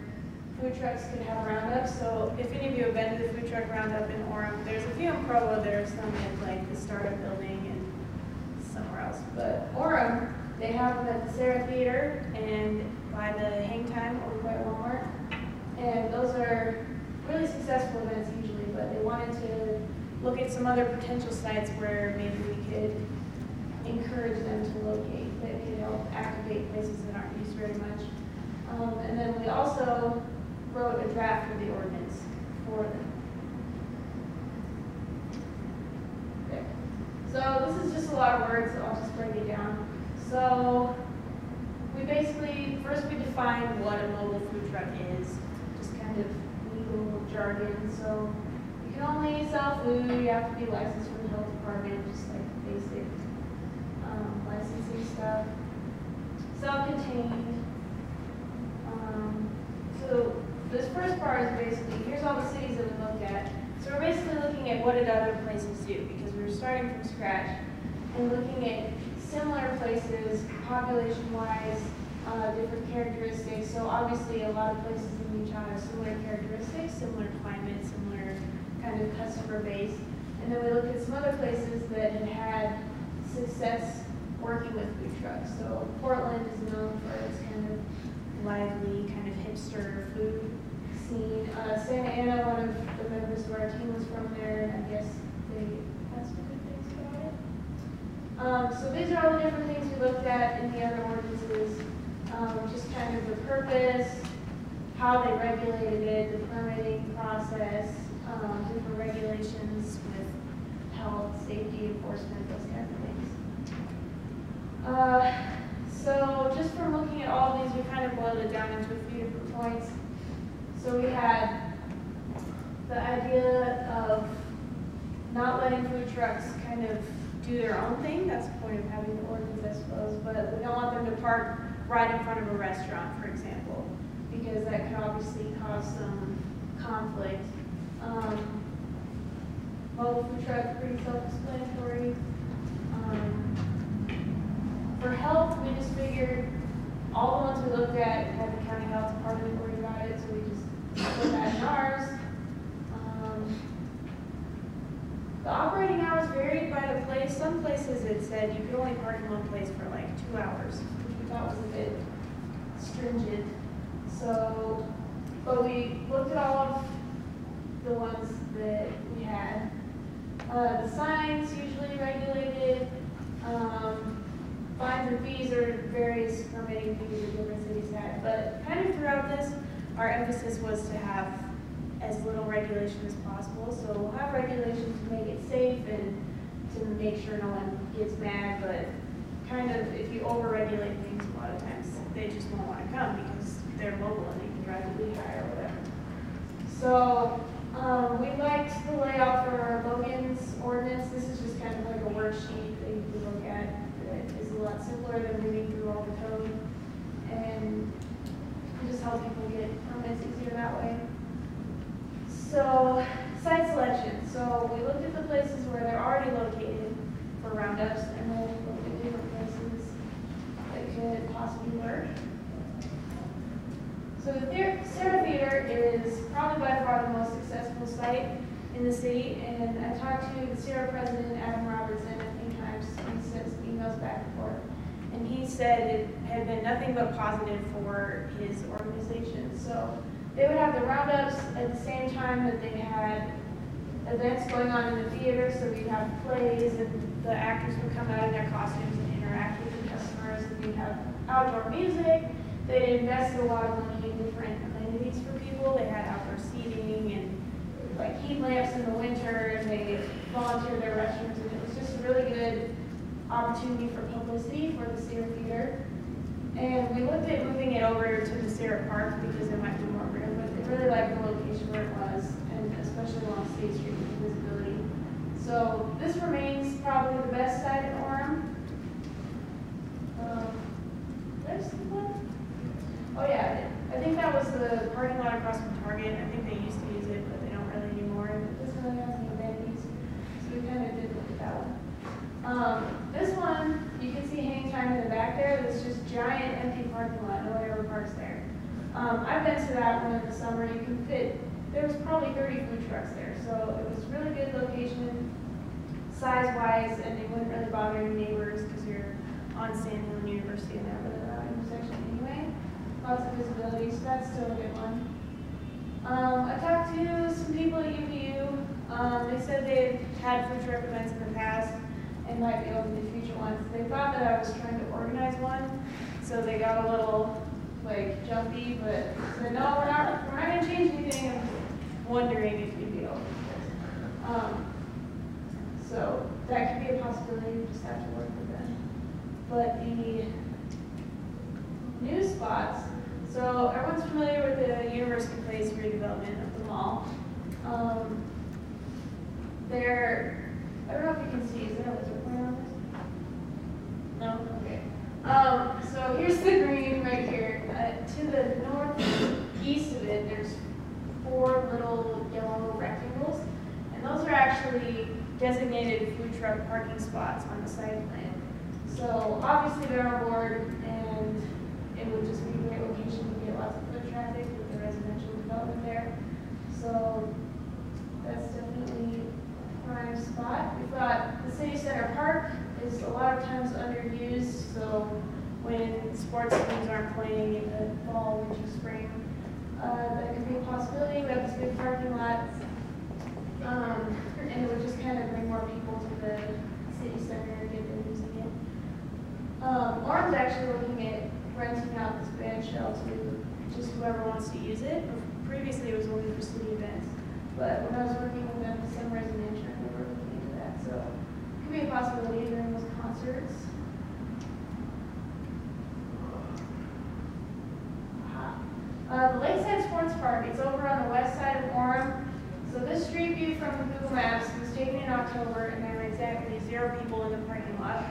food trucks could have roundups. So if any of you have been to the food truck roundup in Orem, there's a few in Provo, there are some at like the startup building and somewhere else. But Orem, they have them at the Sarah Theater and by the Hang Time over by Walmart. And those are really successful events usually, but they wanted to look at some other potential sites where maybe we could encourage them to locate, that could help activate places that aren't used very much. And then we also wrote a draft of the ordinance for them. Okay. So this is just a lot of words, so I'll just break it down. So we basically, first we defined what a mobile food truck is, just kind of legal jargon. So you can only sell food, you have to be licensed from the health department, just like basic licensing stuff. Self-contained. So this first part is basically, here's all the cities that we looked at. So we're basically looking at what did other places do, because we were starting from scratch and looking at similar places, population-wise, different characteristics. So obviously a lot of places in Utah have similar characteristics, similar climate, similar kind of customer base. And then we looked at some other places that had had success working with food trucks. So Portland is known for its kind of lively, kind of hipster food scene. Santa Ana, one of the members of our team was from there, and I guess they had some good things about it. So these are all the different things we looked at in the other ordinances, just kind of the purpose, how they regulated it, the permitting process, different regulations with health, safety, enforcement, those kinds of things. So just from looking at all these, we kind of boiled it down into a few different points. So we had the idea of not letting food trucks kind of do their own thing. That's the point of having the ordinance, I suppose. But we don't want them to park right in front of a restaurant, for example, because that could obviously cause some conflict. Mobile food truck, pretty self-explanatory. For health, we just figured all the ones we looked at had the county health department worried about it, so we just put that in ours. The operating hours varied by the place. Some places it said you could only park in one place for like 2 hours, which we thought was a bit stringent. So, but we looked at all of the ones that we had. The signs usually regulated. Fines and fees are various permitting fees that different cities had. But kind of throughout this, our emphasis was to have as little regulation as possible. So we'll have regulations to make it safe and to make sure no one gets mad, but kind of if you over-regulate things, a lot of times they just won't want to come because they're mobile and they can drive the Lehigh or whatever. So we liked the layout for Logan's ordinance. This is just kind of like a worksheet that you can look at that is a lot simpler than reading through all the code, and it just helps people get permits easier that way. So, site selection. So we looked at the places where they're already located for roundups, and then we looked at different places that could possibly work. So the Sarah Theater is probably by far the most successful site in the city, and I talked to the Sarah president, Adam Robertson, a few times. He sent some emails back and forth, and he said it had been nothing but positive for his organization. So they would have the roundups at the same time that they had events going on in the theater. So we'd have plays, and the actors would come out in their costumes and interact with the customers, and we'd have outdoor music. They invested a lot of money in different amenities for people. They had outdoor seating and like heat lamps in the winter, and they volunteered their restrooms, and it was just a really good opportunity for publicity for the Sarah Theater. And we looked at moving it over to the Sarah Park because it might be more room, but they really liked the location where it was, and especially along State Street with visibility. So this remains probably the best site in Orem. There's the one. Oh yeah, I think that was the parking lot across from Target. I think they used to use it, but they don't really anymore. And it doesn't really have any amenities, so we kind of did look at that one. This one, you can see hang time in the back there. It's just giant empty parking lot. No one ever parks there. I've been to that one in the summer. You can fit, there was probably 30 food trucks there. So it was really good location, size-wise, and it wouldn't really bother your neighbors because you're on Sand Hill and University and that really loud intersection anyway. Lots of visibility, so that's still a good one. I talked to some people at UVU. They said they've had food truck events in the past and might be open to future ones. They thought that I was trying to organize one, so they got a little like jumpy, but said, no, we're not going to change anything. I'm just wondering if you'd be open to it. So that could be a possibility. We just have to work with them. But the new spots. So everyone's familiar with the University Place redevelopment of the mall. I don't know if you can see, is there a laser pointer on this? No? Okay. So here's the green right here. To the northeast of it, there's 4 little yellow rectangles, and those are actually designated food truck parking spots on the site plan. So obviously they're on board, and it would just be a great location to get lots of foot traffic with the residential development there. So that's definitely a prime spot. We thought the city center park is a lot of times underused. So when sports teams aren't playing in the fall, winter, spring, that could be a possibility. We have this big parking lot, and it would just kind of bring more people to the city center and get them using it. actually looking at renting out this band shell to just whoever wants to use it. Previously, it was only for city events, but when I was working with them, some resident intern, they were looking into that. So it could be a possibility during those concerts. The Lakeside Sports Park, it's over on the west side of Orem. So this street view from Google Maps was taken in October, and there were exactly 0 people in the parking lot.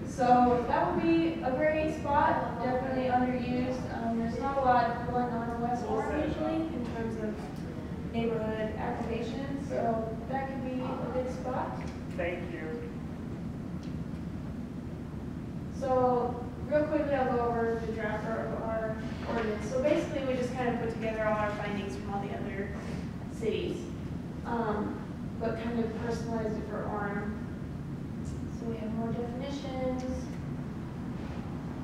So that would be a great spot, definitely underused. There's not a lot going on in West Orem usually in terms of neighborhood activation, so that could be a good spot. Thank you. So real quickly, I'll go over the draft of our ordinance. So basically, we just kind of put together all our findings from all the other cities, but kind of personalized it for Orem. So we have more definitions.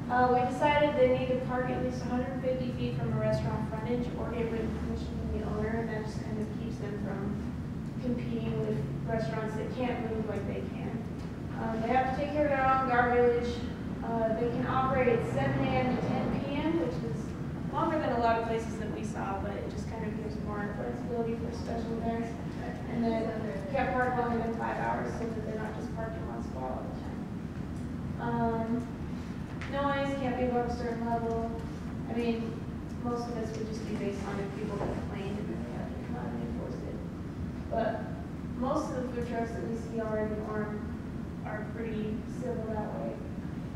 We decided they need to park at least 150 feet from a restaurant frontage or get written permission from the owner, and that just kind of keeps them from competing with restaurants that can't move like they can. They have to take care of their own garbage. They can operate at 7 a.m. to 10 p.m., which is longer than a lot of places that we saw, but it just kind of gives more flexibility for special events. And then can't park longer than 5 hours so that they're not just parking one spot all the time. Noise can't be above a certain level. I mean, most of this would just be based on if people complain and then they have to come out and enforce it. But most of the food trucks that we see already in Orem are pretty civil that way.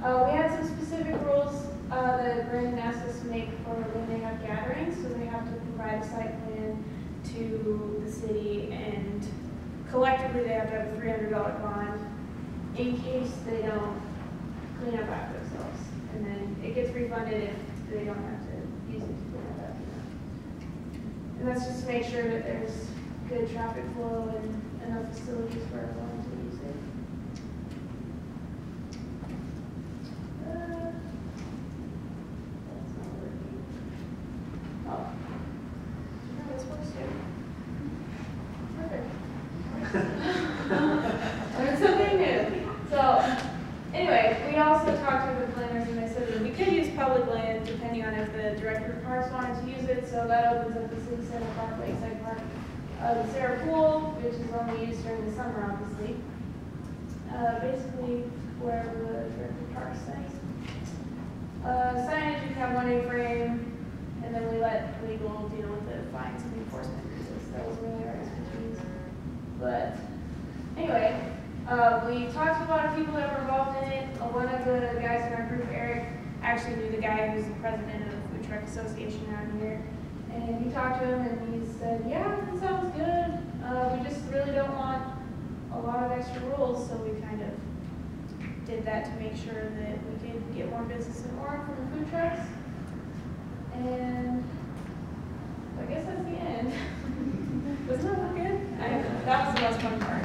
We had some specific rules that Brandon asked us to make for when they have gatherings, so they have to provide a site plan to the city, and collectively they have to have a $300 bond in case they don't clean up after themselves. And then it gets refunded if they don't have to use it to clean up after them. And that's just to make sure that there's good traffic flow and enough facilities for everyone to use it. That's not working. Oh. No, it's supposed to. Perfect. Learn something new. So, anyway, we also talked to the planners, and they said that we could use public land depending on if the director of parks wanted to use it. So that opens up the city center park, Lakeside Park, the Sarah Pool, which is only used during the summer, obviously. Basically, wherever the director of parks stays. Signage, we have 1 A-frame, and then we let legal deal with the fines and enforcement uses. That was really our expertise. But anyway, we talked to a lot of people that were involved in it. One of the guys in our group, Eric, actually knew the guy who's the president of the Food Truck Association around here. And he talked to him, and he said, yeah, that sounds good. We just really don't want a lot of extra rules, so we kind of did that to make sure that we could get more business in Orem from the food trucks. And I guess that's the end. Wasn't that all good? That was the most fun part.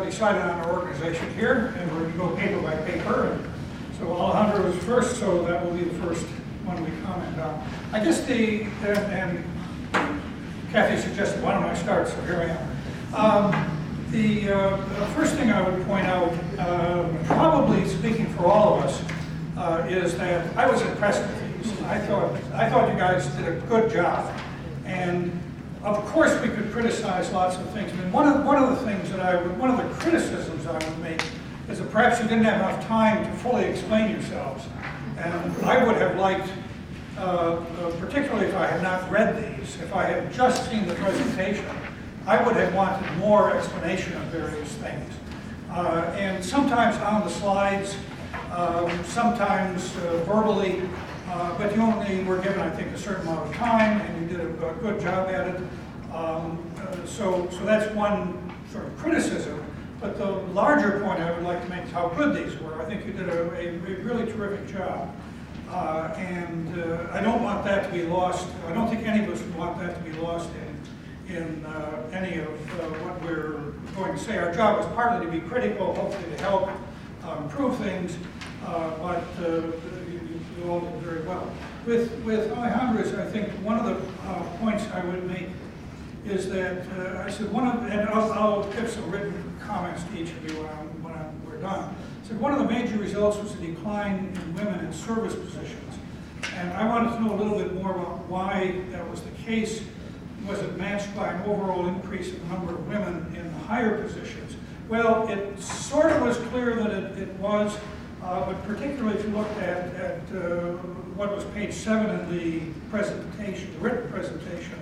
Decided on our organization here, and we're going to go paper by paper. And so Alejandra was first, so that will be the first one we comment on. I guess and Kathy suggested, why don't I start, so here I am. The first thing I would point out, probably speaking for all of us, is that I was impressed with these. I thought you guys did a good job. And of course, we could criticize lots of things. I mean, one of the things that one of the criticisms I would make is that perhaps you didn't have enough time to fully explain yourselves. And I would have liked, particularly if I had not read these, if I had just seen the presentation, I would have wanted more explanation of various things. And sometimes on the slides, sometimes verbally, but you only were given, I think, a certain amount of time, and you did a good job at it. So that's one sort of criticism. But the larger point I would like to make is how good these were. I think you did a really terrific job. And I don't want that to be lost. I don't think any of us would want that to be lost in any of what we're going to say. Our job is partly to be critical, hopefully to help improve things, but you all did very well. With Alejandra's, I think one of the points I would make is that I said and I'll give some written comments to each of you when we're done. I said one of the major results was a decline in women in service positions, and I wanted to know a little bit more about why that was the case. Was it matched by an overall increase in the number of women in the higher positions? Well, it sort of was clear that it was, but particularly if you looked at what was page 7 in the presentation, the written presentation,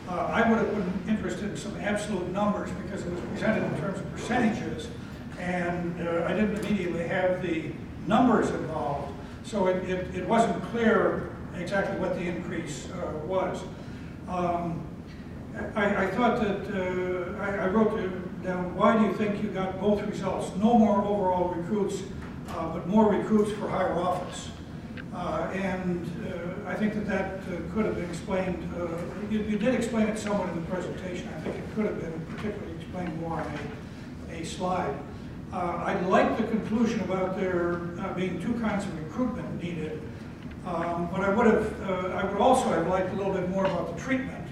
I would have been interested in some absolute numbers because it was presented in terms of percentages, and I didn't immediately have the numbers involved, so it wasn't clear exactly what the increase was. I thought that, I wrote down, why do you think you got both results? No more overall recruits, but more recruits for higher office. And I think that could have been explained, you did explain it somewhat in the presentation. I think it could have been particularly explained more on a slide. I like the conclusion about there being two kinds of recruitment needed, but I would also have liked a little bit more about the treatment.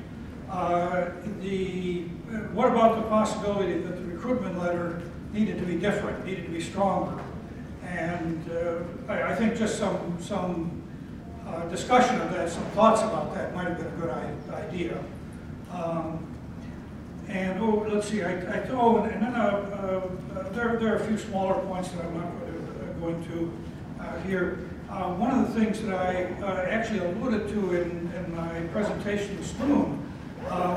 What about the possibility that the recruitment letter needed to be different, needed to be stronger? And I think just some discussion of that, some thoughts about that might have been a good idea. And let's see, and then there are a few smaller points that I'm not going to here. One of the things that I actually alluded to in my presentation this noon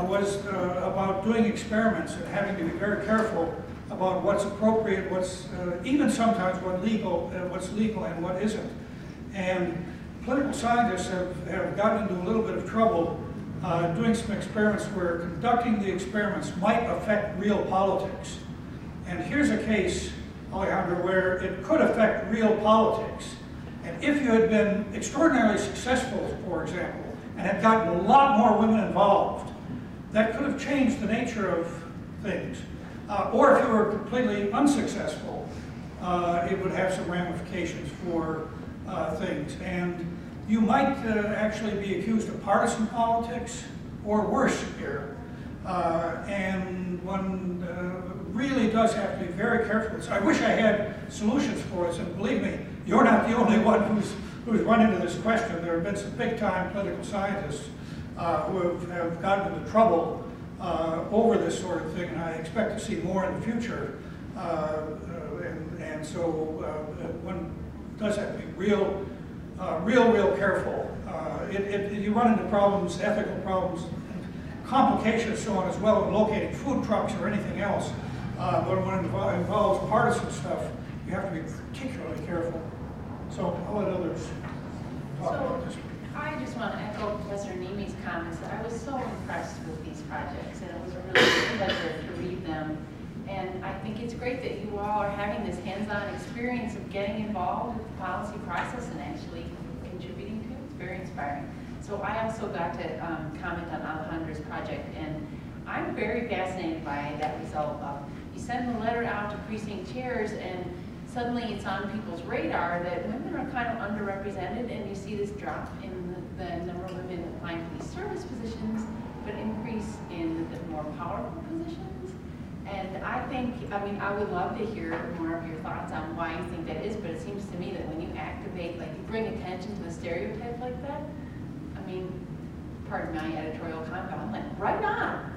was about doing experiments and having to be very careful about what's appropriate, what's even sometimes what's legal and what isn't. And political scientists have gotten into a little bit of trouble doing some experiments where conducting the experiments might affect real politics. And here's a case, Alejandra, where it could affect real politics. And if you had been extraordinarily successful, for example, and had gotten a lot more women involved, that could have changed the nature of things. Or if you were completely unsuccessful, it would have some ramifications for things. And you might actually be accused of partisan politics, or worse here. And one really does have to be very careful. So I wish I had solutions for this, and believe me, you're not the only one who's run into this question. There have been some big-time political scientists who have gotten into trouble over this sort of thing, and I expect to see more in the future. And so one does have to be real careful. You run into problems, ethical problems, complications, so on as well, in locating food trucks or anything else. But when it involves partisan stuff, you have to be particularly careful. So I'll let others talk about this. I just want to echo Professor Niemi's comments that I was so impressed with these projects, and it was a really pleasure to read them. And I think it's great that you all are having this hands-on experience of getting involved with the policy process and actually contributing to it. It's very inspiring. So I also got to comment on Alejandra's project, and I'm very fascinated by that result of you send the letter out to precinct chairs, and suddenly it's on people's radar that women are kind of underrepresented, and you see this drop in the number of women applying for these service positions, but increase in the more powerful positions. And I I would love to hear more of your thoughts on why you think that is, but it seems to me that when you activate, like you bring attention to a stereotype like that, pardon my editorial comment, I'm like, right on.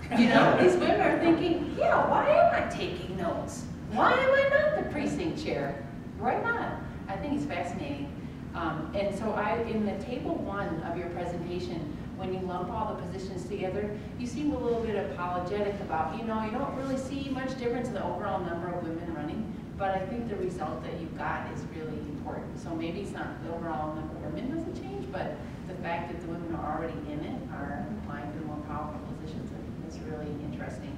These women are thinking, yeah, why am I taking notes? Why am I not the precinct share, right on. I think it's fascinating. And so in the table 1 of your presentation, when you lump all the positions together, you seem a little bit apologetic about, you don't really see much difference in the overall number of women running, but I think the result that you've got is really important. So maybe it's not the overall number of women doesn't change, but the fact that the women are already in it, are applying for the more powerful positions, I think is really interesting.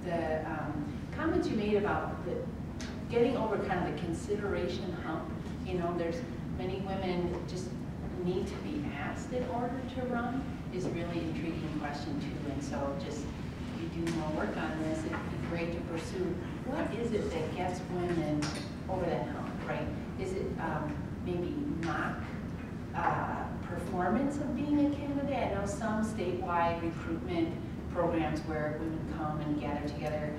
The comments you made about getting over kind of the consideration hump, there's many women just need to be asked in order to run is a really intriguing question too. And so just if you do more work on this, it'd be great to pursue what is it that gets women over that hump, right? Is it maybe mock performance of being a candidate? I know some statewide recruitment programs where women come and gather together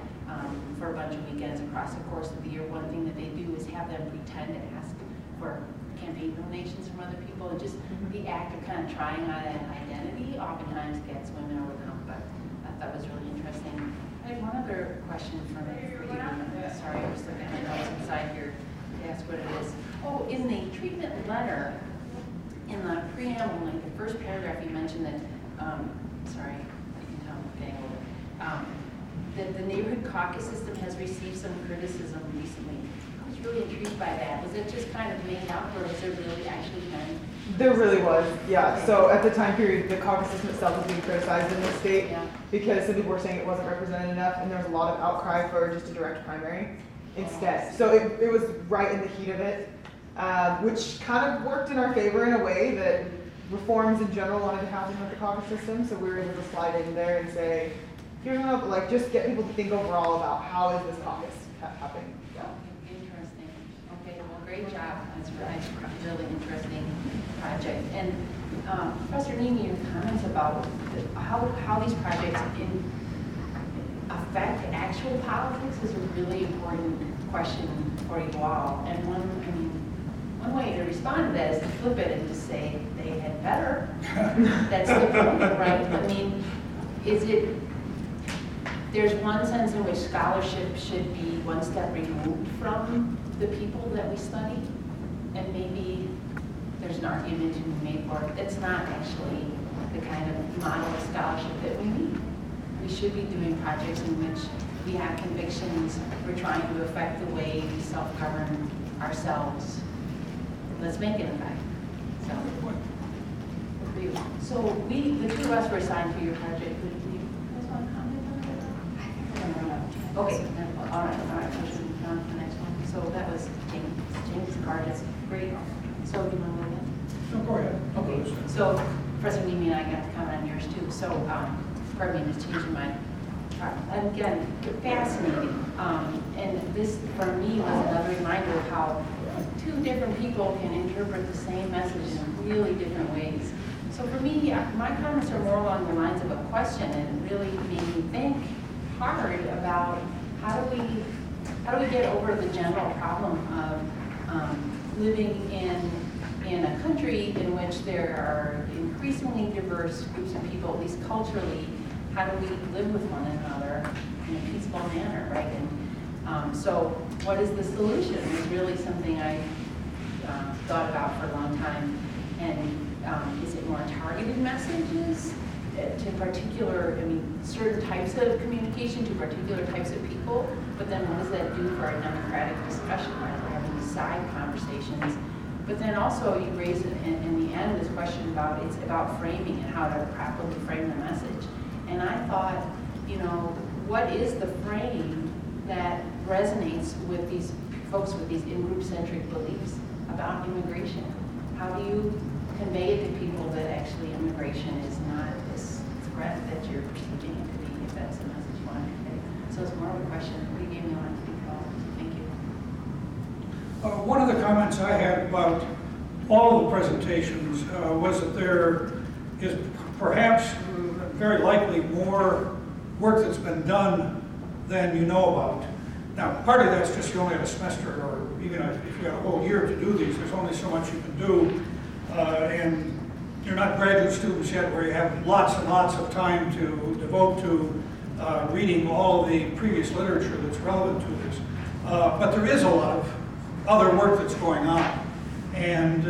for a bunch of weekends across the course of the year. One thing that they do is have them pretend to ask for campaign donations from other people, and just the act of kind of trying on an identity oftentimes gets women over the hump. But I thought was really interesting. I had one other question for you. Sorry, I was looking at my notes inside here to ask what it is. Oh, in the treatment letter, in the preamble, like the first paragraph, you mentioned that, sorry, you can tell I'm getting older, that the neighborhood caucus system has received some criticism recently. I was really intrigued by that. Was it just kind of made up, or was there really actually been? There really was, yeah. So at the time period, the caucus system itself was being criticized in the state because some people were saying it wasn't represented enough, and there was a lot of outcry for just a direct primary instead. So it was right in the heat of it, which kind of worked in our favor in a way that reforms in general wanted to happen with the caucus system. So we were able to slide in there and say, here's enough, like just get people to think overall about how is this caucus happening. Interesting. Okay, well, great job. That's a really interesting project. And Professor Niemi, your comments about how these projects affect actual politics is a really important question for you all. And one way to respond to that is to flip it and just say they had better. That's the point, right? I mean, there's one sense in which scholarship should be one step removed from the people that we study, and maybe there's an argument to be made for it. That's not actually the kind of model of scholarship that we need. We should be doing projects in which we have convictions, we're trying to affect the way we self-govern ourselves. Let's make it effect. So the two of us were assigned to your project. Could you guys want to comment on that? Okay, all right, push on to the next one. So that was James Cardon. Great. So do you want to go again? No, go ahead. Okay. So Professor Niemi and I got to comment on yours too. So, pardon me, just changing my. Again, fascinating. And this, for me, was another reminder of how two different people can interpret the same message in really different ways. So for me, my comments are more along the lines of a question, and it really made me think hard about how do we get over the general problem of living in a country in which there are increasingly diverse groups of people, at least culturally. How do we live with one another in a peaceful manner, right? And so what is the solution? It's really something I thought about for a long time. And is it more targeted messages to particular, certain types of communication to particular types of people? But then what does that do for our democratic discussion, right? We're having these side conversations. But then also you raise in the end this question about, it's about framing and how to properly frame the message. And I thought, what is the frame that resonates with these folks with these in-group-centric beliefs about immigration? How do you convey it to people that actually immigration is not this threat that you're perceiving it to be, if that's the message you want to convey? So it's more of a question. You gave me a lot to think about. Thank you. One of the comments I had about all of the presentations was that there is perhaps very likely more work that's been done than you know about. Now, part of that's just you only have a semester, or even if you have a whole year to do these, there's only so much you can do. And you're not graduate students yet where you have lots and lots of time to devote to reading all of the previous literature that's relevant to this. But there is a lot of other work that's going on. And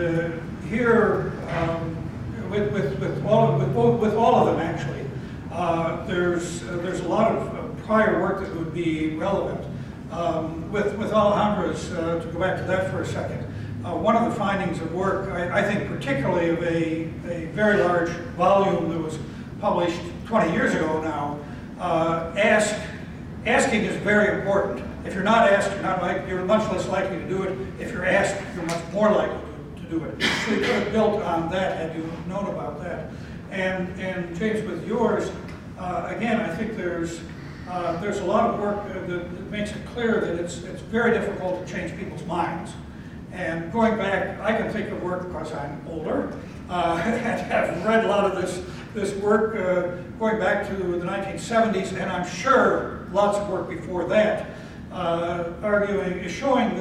here, with all of them actually, there's a lot of prior work that would be relevant. With Alejandra's, to go back to that for a second, one of the findings of work, I think particularly of a very large volume that was published 20 years ago now, asking is very important. If you're not asked, you're much less likely to do it. If you're asked, you're much more likely to do it. So you could have built on that had you known about that. And James, with yours, again, I think there's a lot of work that makes it clear that it's very difficult to change people's minds. And going back, I can think of work because I'm older, and have read a lot of this work going back to the 1970s, and I'm sure lots of work before that, showing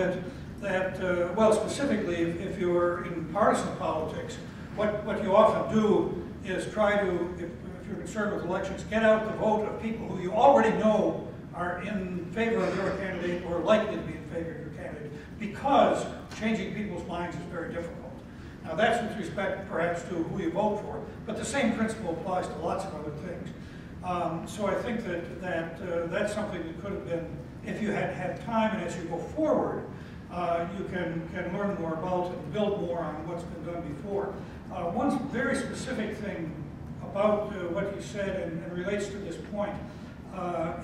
that well, specifically if you're in partisan politics, what you often do is try to, if you're concerned with elections, get out the vote of people who you already know are in favor of your candidate or likely to be in favor of your candidate, because changing people's minds is very difficult. Now that's with respect perhaps to who you vote for, but the same principle applies to lots of other things. So I think that's something that could have been, if you had had time, and as you go forward, you can learn more about and build more on what's been done before. One very specific thing about what you said and relates to this point,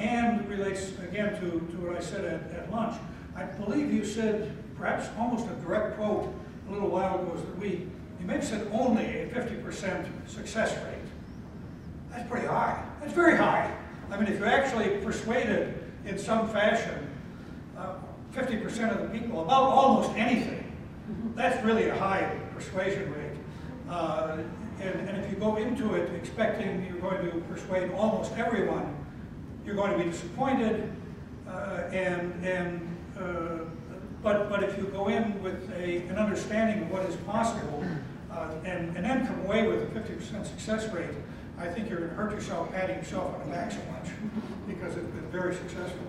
and relates again to what I said at lunch. I believe you said, perhaps almost a direct quote a little while ago, is that you may have said only a 50% success rate. That's pretty high. That's very high. I mean, if you actually persuaded in some fashion 50% of the people about almost anything, that's really a high persuasion rate. And if you go into it expecting you're going to persuade almost everyone, you're going to be disappointed. But if you go in with an understanding of what is possible, and then come away with a 50% success rate, I think you're going to hurt yourself patting yourself on the back so much, because it's been very successful.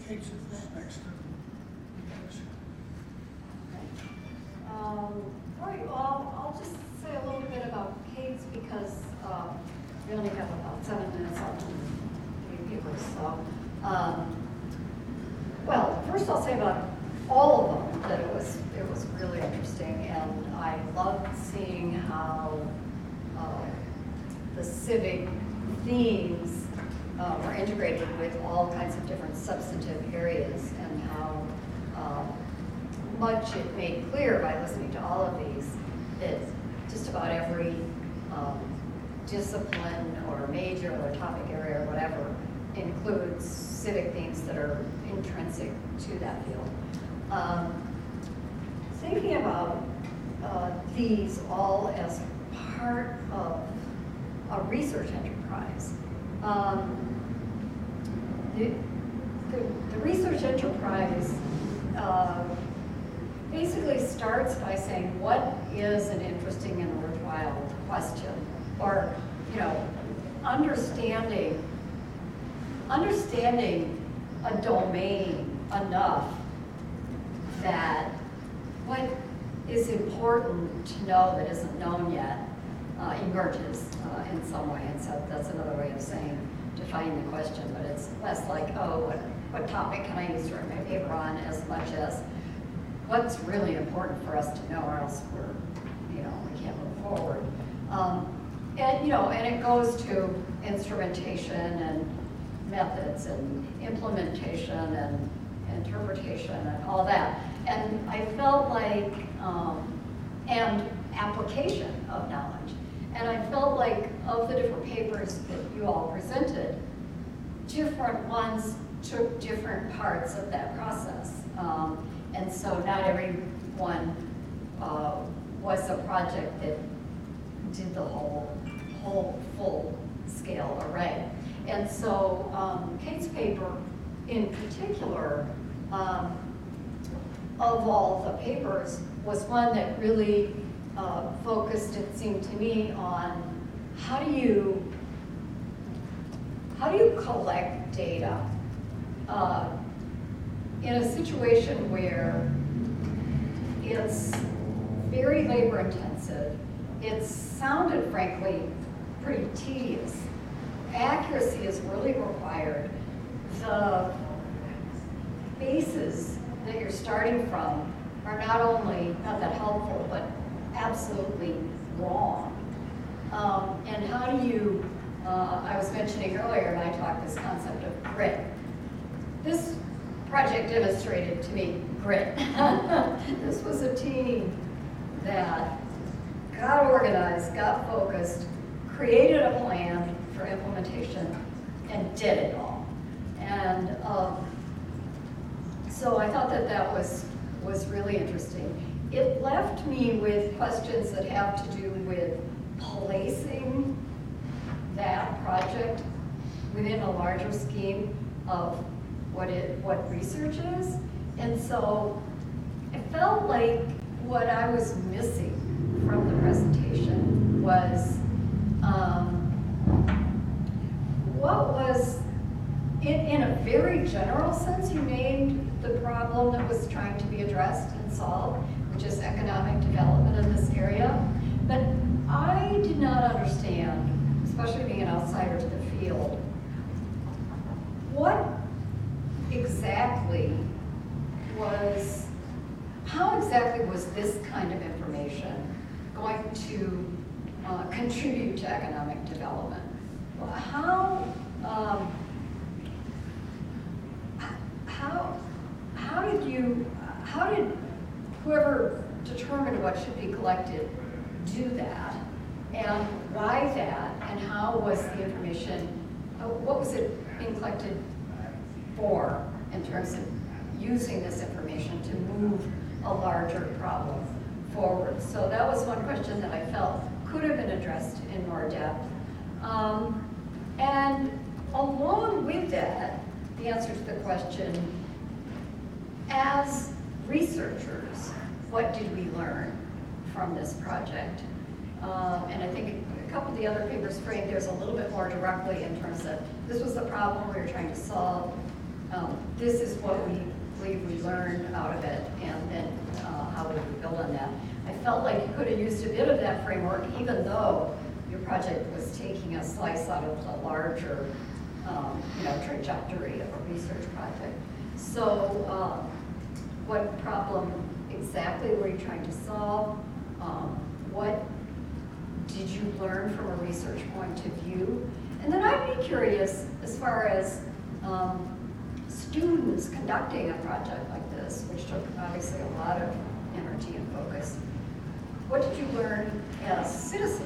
Kate's next. Right, well, I'll just say a little bit about Kate's because we only have about 7 minutes on the papers. So, well, first I'll say about all of them that it was really interesting, and I loved seeing how the civic themes were integrated with all kinds of different substantive areas, and how much it made clear by listening to all of these that just about every discipline or major or topic area or whatever includes civic themes that are intrinsic to that field. Thinking about these all as part of a research enterprise, the research enterprise basically starts by saying, what is an interesting and worthwhile question? Or, understanding a domain enough that what is important to know that isn't known yet emerges in some way. And so that's another way of saying, defining the question, but it's less like, oh, what topic can I use to write my paper on, as much as what's really important for us to know, or else we can't move forward. And it goes to instrumentation and methods and implementation and interpretation and all that. And I felt like, and application of knowledge. And I felt like of the different papers that you all presented, different ones took different parts of that process. And so not every one was a project that did the whole full-scale array. And so Kate's paper in particular, of all the papers, was one that really focused, it seemed to me, on how do you collect data in a situation where it's very labor intensive? It sounded, frankly, pretty tedious. Accuracy is really required. The bases that you're starting from are not only not that helpful, but absolutely wrong. And how do you, I was mentioning earlier in my talk this concept of grit. This project demonstrated to me grit. This was a team that got organized, got focused, created a plan for implementation, and did it all. And so I thought that was really interesting. It left me with questions that have to do with placing that project within a larger scheme of what research is. And so I felt like what I was missing from the presentation was what was, in a very general sense, you named the problem that was trying to be addressed and solved, which is economic development in this area. But I did not understand, especially being an outsider to the field, how exactly was this kind of information going to contribute to economic development? How did whoever determined what should be collected do that? And why that? And how was the information, what was it being collected for in terms of using this information to move a larger problem forward? So that was one question that I felt could have been addressed in more depth. And along with that, the answer to the question, as researchers, what did we learn from this project? And I think a couple of the other papers framed theirs a little bit more directly in terms of this was the problem we were trying to solve. This is what we believe we learned out of it, and then how would we build on that? I felt like you could have used a bit of that framework, even though your project was taking a slice out of the larger trajectory of a research project. So what problem exactly were you trying to solve? What did you learn from a research point of view? And then I'd be curious as far as students conducting a project like this, which took obviously a lot of energy and focus. What did you learn as citizens?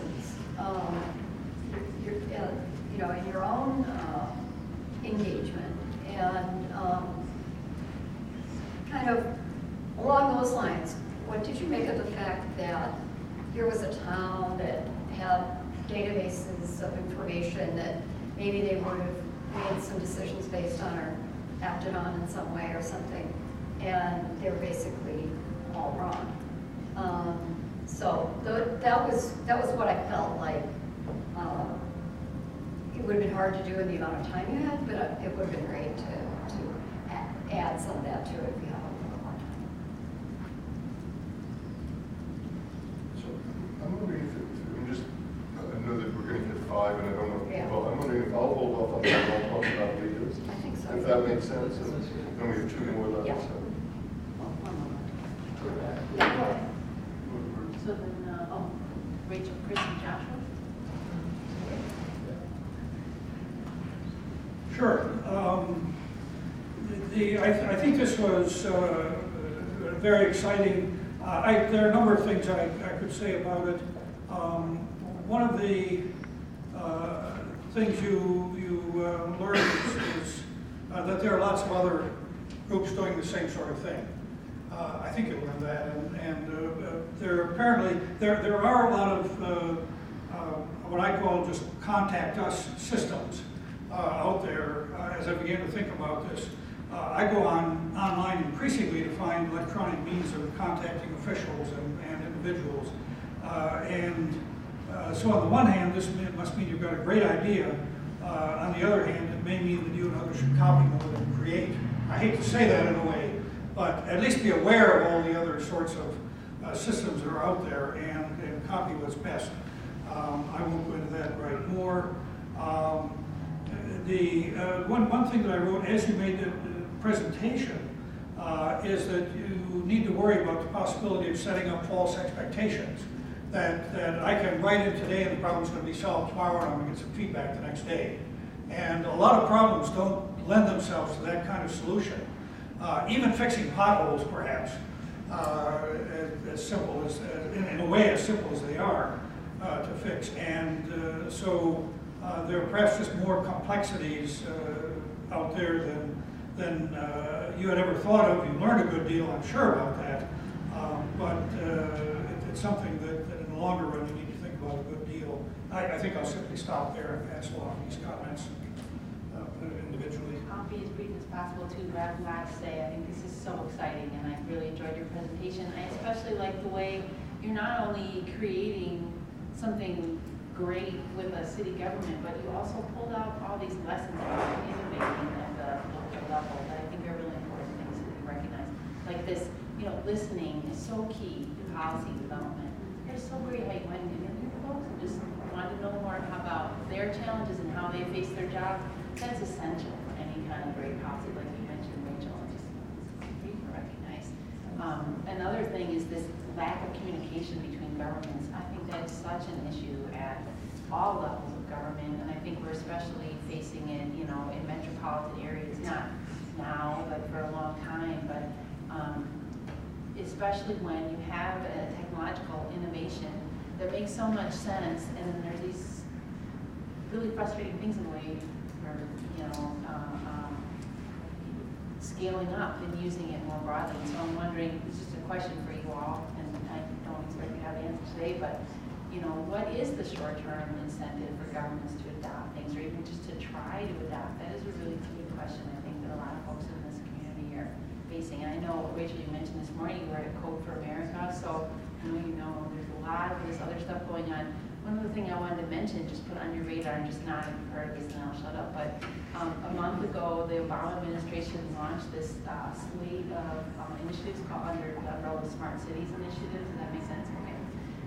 In your own engagement, and kind of along those lines, what did you make of the fact that here was a town that had databases of information that maybe they would have made some decisions based on or acted on in some way or something, and they were basically all wrong. So that was what I felt like. It would have been hard to do in the amount of time you had, but it would have been great to add some of that to it if you had a little more time. So I'm wondering I know that we're going to hit 5, and I don't know. Yeah. Well, I'm wondering if I'll hold off on that and I'll talk about leaders. I think so. If that makes sense. And then we have 2 more left. Yeah. So. One moment. Yeah, go ahead. So then, Rachel, Chris, and Joshua? Sure. I think this was very exciting. There are a number of things I could say about it. One of the things you learn is that there are lots of other groups doing the same sort of thing. I think you learned that, and there are a lot of what I call just contact us systems out there. As I began to think about this, I go online increasingly to find electronic means of contacting officials and individuals, and So on the one hand, this must mean you've got a great idea. On the other hand, it may mean that you and others should copy more than create. I hate to say that in a way, but at least be aware of all the other sorts of systems that are out there and copy what's best. I won't go into that right more. One thing that I wrote as you made the presentation is that you need to worry about the possibility of setting up false expectations. That I can write it today and the problem's going to be solved tomorrow and I'm going to get some feedback the next day. And a lot of problems don't lend themselves to that kind of solution. Even fixing potholes, perhaps, as simple as, in a way, as simple as they are to fix. And so there are perhaps just more complexities out there than you had ever thought of. You learned a good deal, I'm sure, about that. But it's something that in the longer run you need to think about a good deal. I think I'll simply stop there and pass along these comments individually. I'll be as brief as possible too, but I have a lot to say. I think this is so exciting and I really enjoyed your presentation. I especially like the way you're not only creating something great with a city government, but you also pulled out all these lessons about innovating at the local level that I think are really important things that we recognize. Like this, listening is so key to policy development. It's so great how you went and interviewed folks and just wanted to know more about their challenges and how they face their job. That's essential for any kind of great policy, like you mentioned, Rachel, and just great to recognize. Another thing is this lack of communication between governments. I think that's such an issue at all levels of government, and I think we're especially facing it, in metropolitan areas, not now, but for a long time, but especially when you have a technological innovation that makes so much sense, and then there's these really frustrating things in the way for, scaling up and using it more broadly. So I'm wondering, it's just a question for you all, and I don't expect you to have the answer today, but what is the short-term incentive for governments to adopt things, or even just to try to adopt? That is a really key question, I think, that a lot of folks in this community are facing. And I know, Rachel, you mentioned this morning you were at Code for America, so there's a lot of this other stuff going on. One other thing I wanted to mention, just put on your radar, and just not if you've heard of this, and I'll shut up, but a month ago, the Obama administration launched this slate of initiatives called under the umbrella Smart Cities Initiative. Does that make sense? Okay.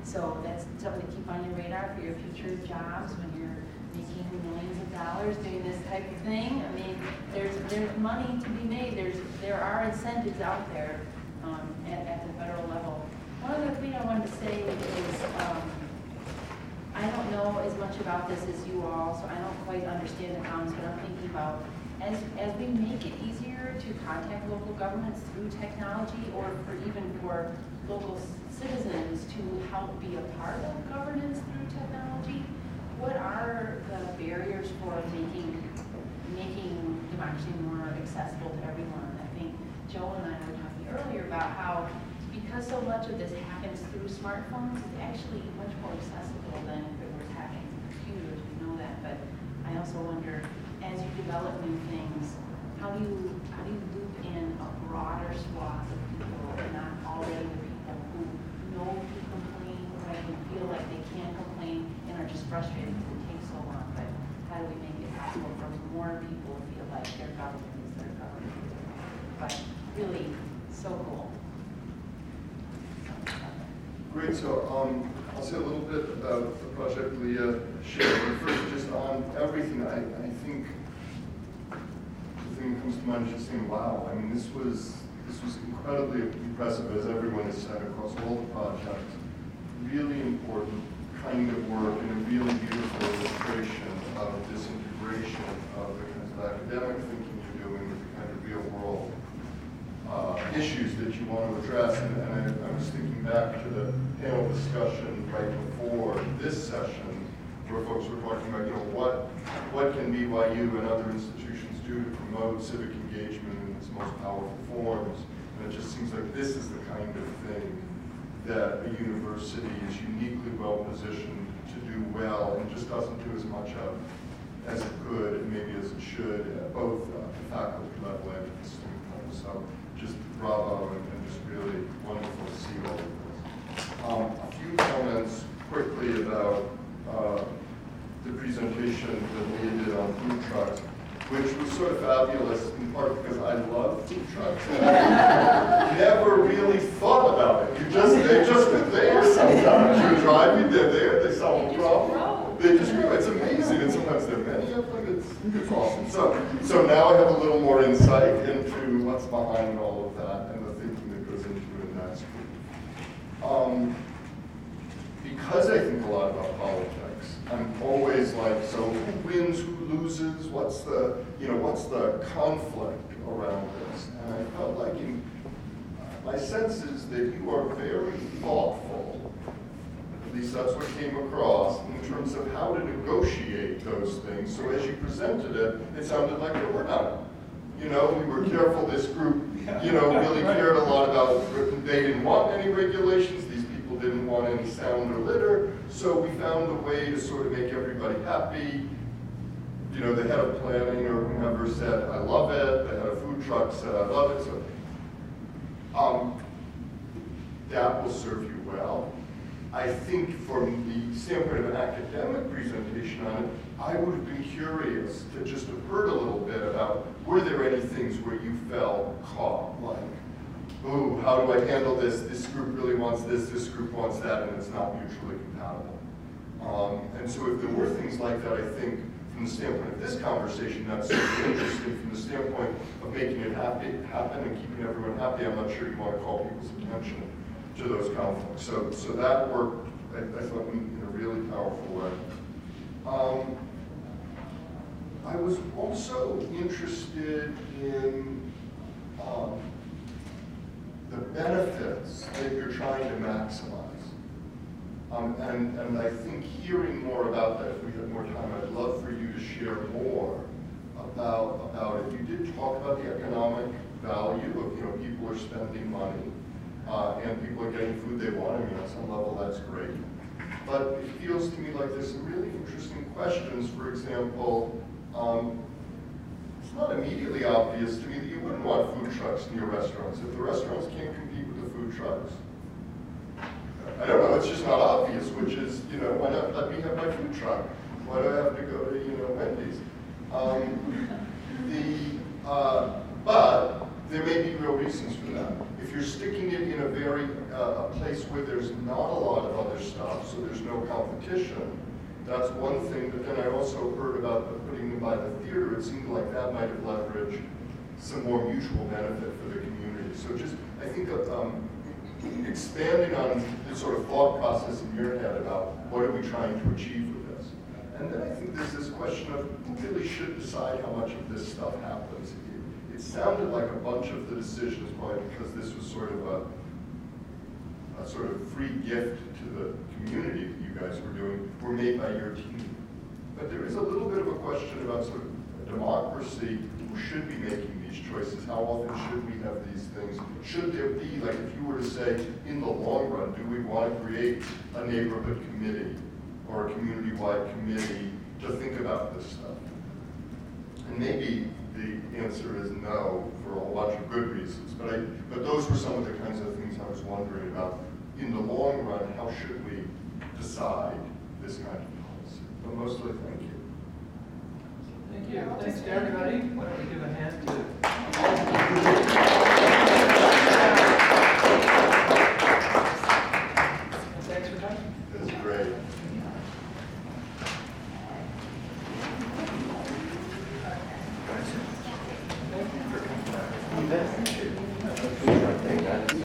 So that's something to keep on your radar for your future jobs when you're making millions of dollars doing this type of thing. I mean, there's money to be made. There are incentives out there at the federal level. One other thing I wanted to say is I don't know as much about this as you all, so I don't quite understand the comments, but I'm thinking about as we make it easier to contact local governments through technology, or even for local citizens to help be a part of governance through technology, what are the barriers for making democracy more accessible to everyone? I think Joe and I were talking earlier about how because so much of this happens through smartphones, it's actually much more accessible than if it was happening through computers. We know that, but I also wonder, as you develop new things, how do you loop in a broader swath of people, and not already the people who know to complain, right, and feel like they can't complain and are just frustrated because it takes so long. But how do we make it possible for more people to feel like their government is their government? But really, so cool. Great, so I'll say a little bit about the project Leah shared. But first, just on everything, I think the thing that comes to mind is just saying, wow, I mean, this was incredibly impressive, as everyone has said across all the projects. Really important kind of work and a really beautiful illustration of this integration of the kinds of academic thinking you're doing with the kind of real world issues that you want to address. And I was thinking back to the panel discussion right before this session, where folks were talking about, what can BYU and other institutions do to promote civic engagement in its most powerful forms. And it just seems like this is the kind of thing that a university is uniquely well positioned to do well, and just doesn't do as much of as it could and maybe as it should at both the faculty level and at the student level. So just bravo, and just really wonderful to see all of this. A few comments quickly about which was sort of fabulous, in part because I love food trucks. I never really thought about it. They just were there sometimes. You're driving, they're there, they solve a problem. They just grow. It's amazing, and sometimes there are many of them. It's awesome. So now I have a little more insight into what's behind all of that and the thinking that goes into it in that school. Because I think a lot about politics, I'm always like, so who wins, who loses, what's the conflict around this? And I felt like my sense is that you are very thoughtful, at least that's what came across, in terms of how to negotiate those things. So as you presented it, it sounded like there were none. We were careful, this group, really cared a lot about, they didn't want any regulations, didn't want any sound or litter, so we found a way to sort of make everybody happy. The head of planning or whomever said, I love it. The head of food truck said, I love it. So that will serve you well. I think from the standpoint of an academic presentation on it, I would have been curious to just have heard a little bit about, were there any things where you felt caught, like, ooh, how do I handle this? This group really wants this group wants that, and it's not mutually compatible. And so if there were things like that, I think from the standpoint of this conversation, that's super interesting. From the standpoint of making it happen and keeping everyone happy, I'm not sure you want to call people's attention to those conflicts. So that worked, I thought, in a really powerful way. I was also interested in the benefits that you're trying to maximize. And I think hearing more about that, if we had more time, I'd love for you to share more about it. You did talk about the economic value of, people are spending money, and people are getting food they want. I mean, on some level, that's great. But it feels to me like there's some really interesting questions. For example, it's not immediately obvious to me that you wouldn't want food trucks in your restaurants if the restaurants can't compete with the food trucks. I don't know, it's just not obvious, which is, why not let me have my food truck? Why do I have to go to, Wendy's? But there may be real reasons for that. If you're sticking it in a place where there's not a lot of other stuff, so there's no competition, that's one thing. But then I also heard about putting them by the theater. It seemed like that might have leveraged some more mutual benefit for the community. So just, I think, expanding on the sort of thought process in your head about what are we trying to achieve with this. And then I think there's this question of who really should decide how much of this stuff happens. It sounded like a bunch of the decisions, probably because this was sort of a sort of free gift to the community that you guys were doing, were made by your team. But there is a little bit of a question about sort of democracy. Who should be making these choices? How often should we have these things? Should there be, like if you were to say, in the long run, do we want to create a neighborhood committee or a community-wide committee to think about this stuff? And maybe the answer is no for a whole bunch of good reasons, but those were some of the kinds of things I was wondering about. In the long run, how should we decide this kind of policy? But mostly, thank you. Thank you. Thanks to everybody. Why don't we give a hand to thanks for coming. That's great. Thank you for coming back.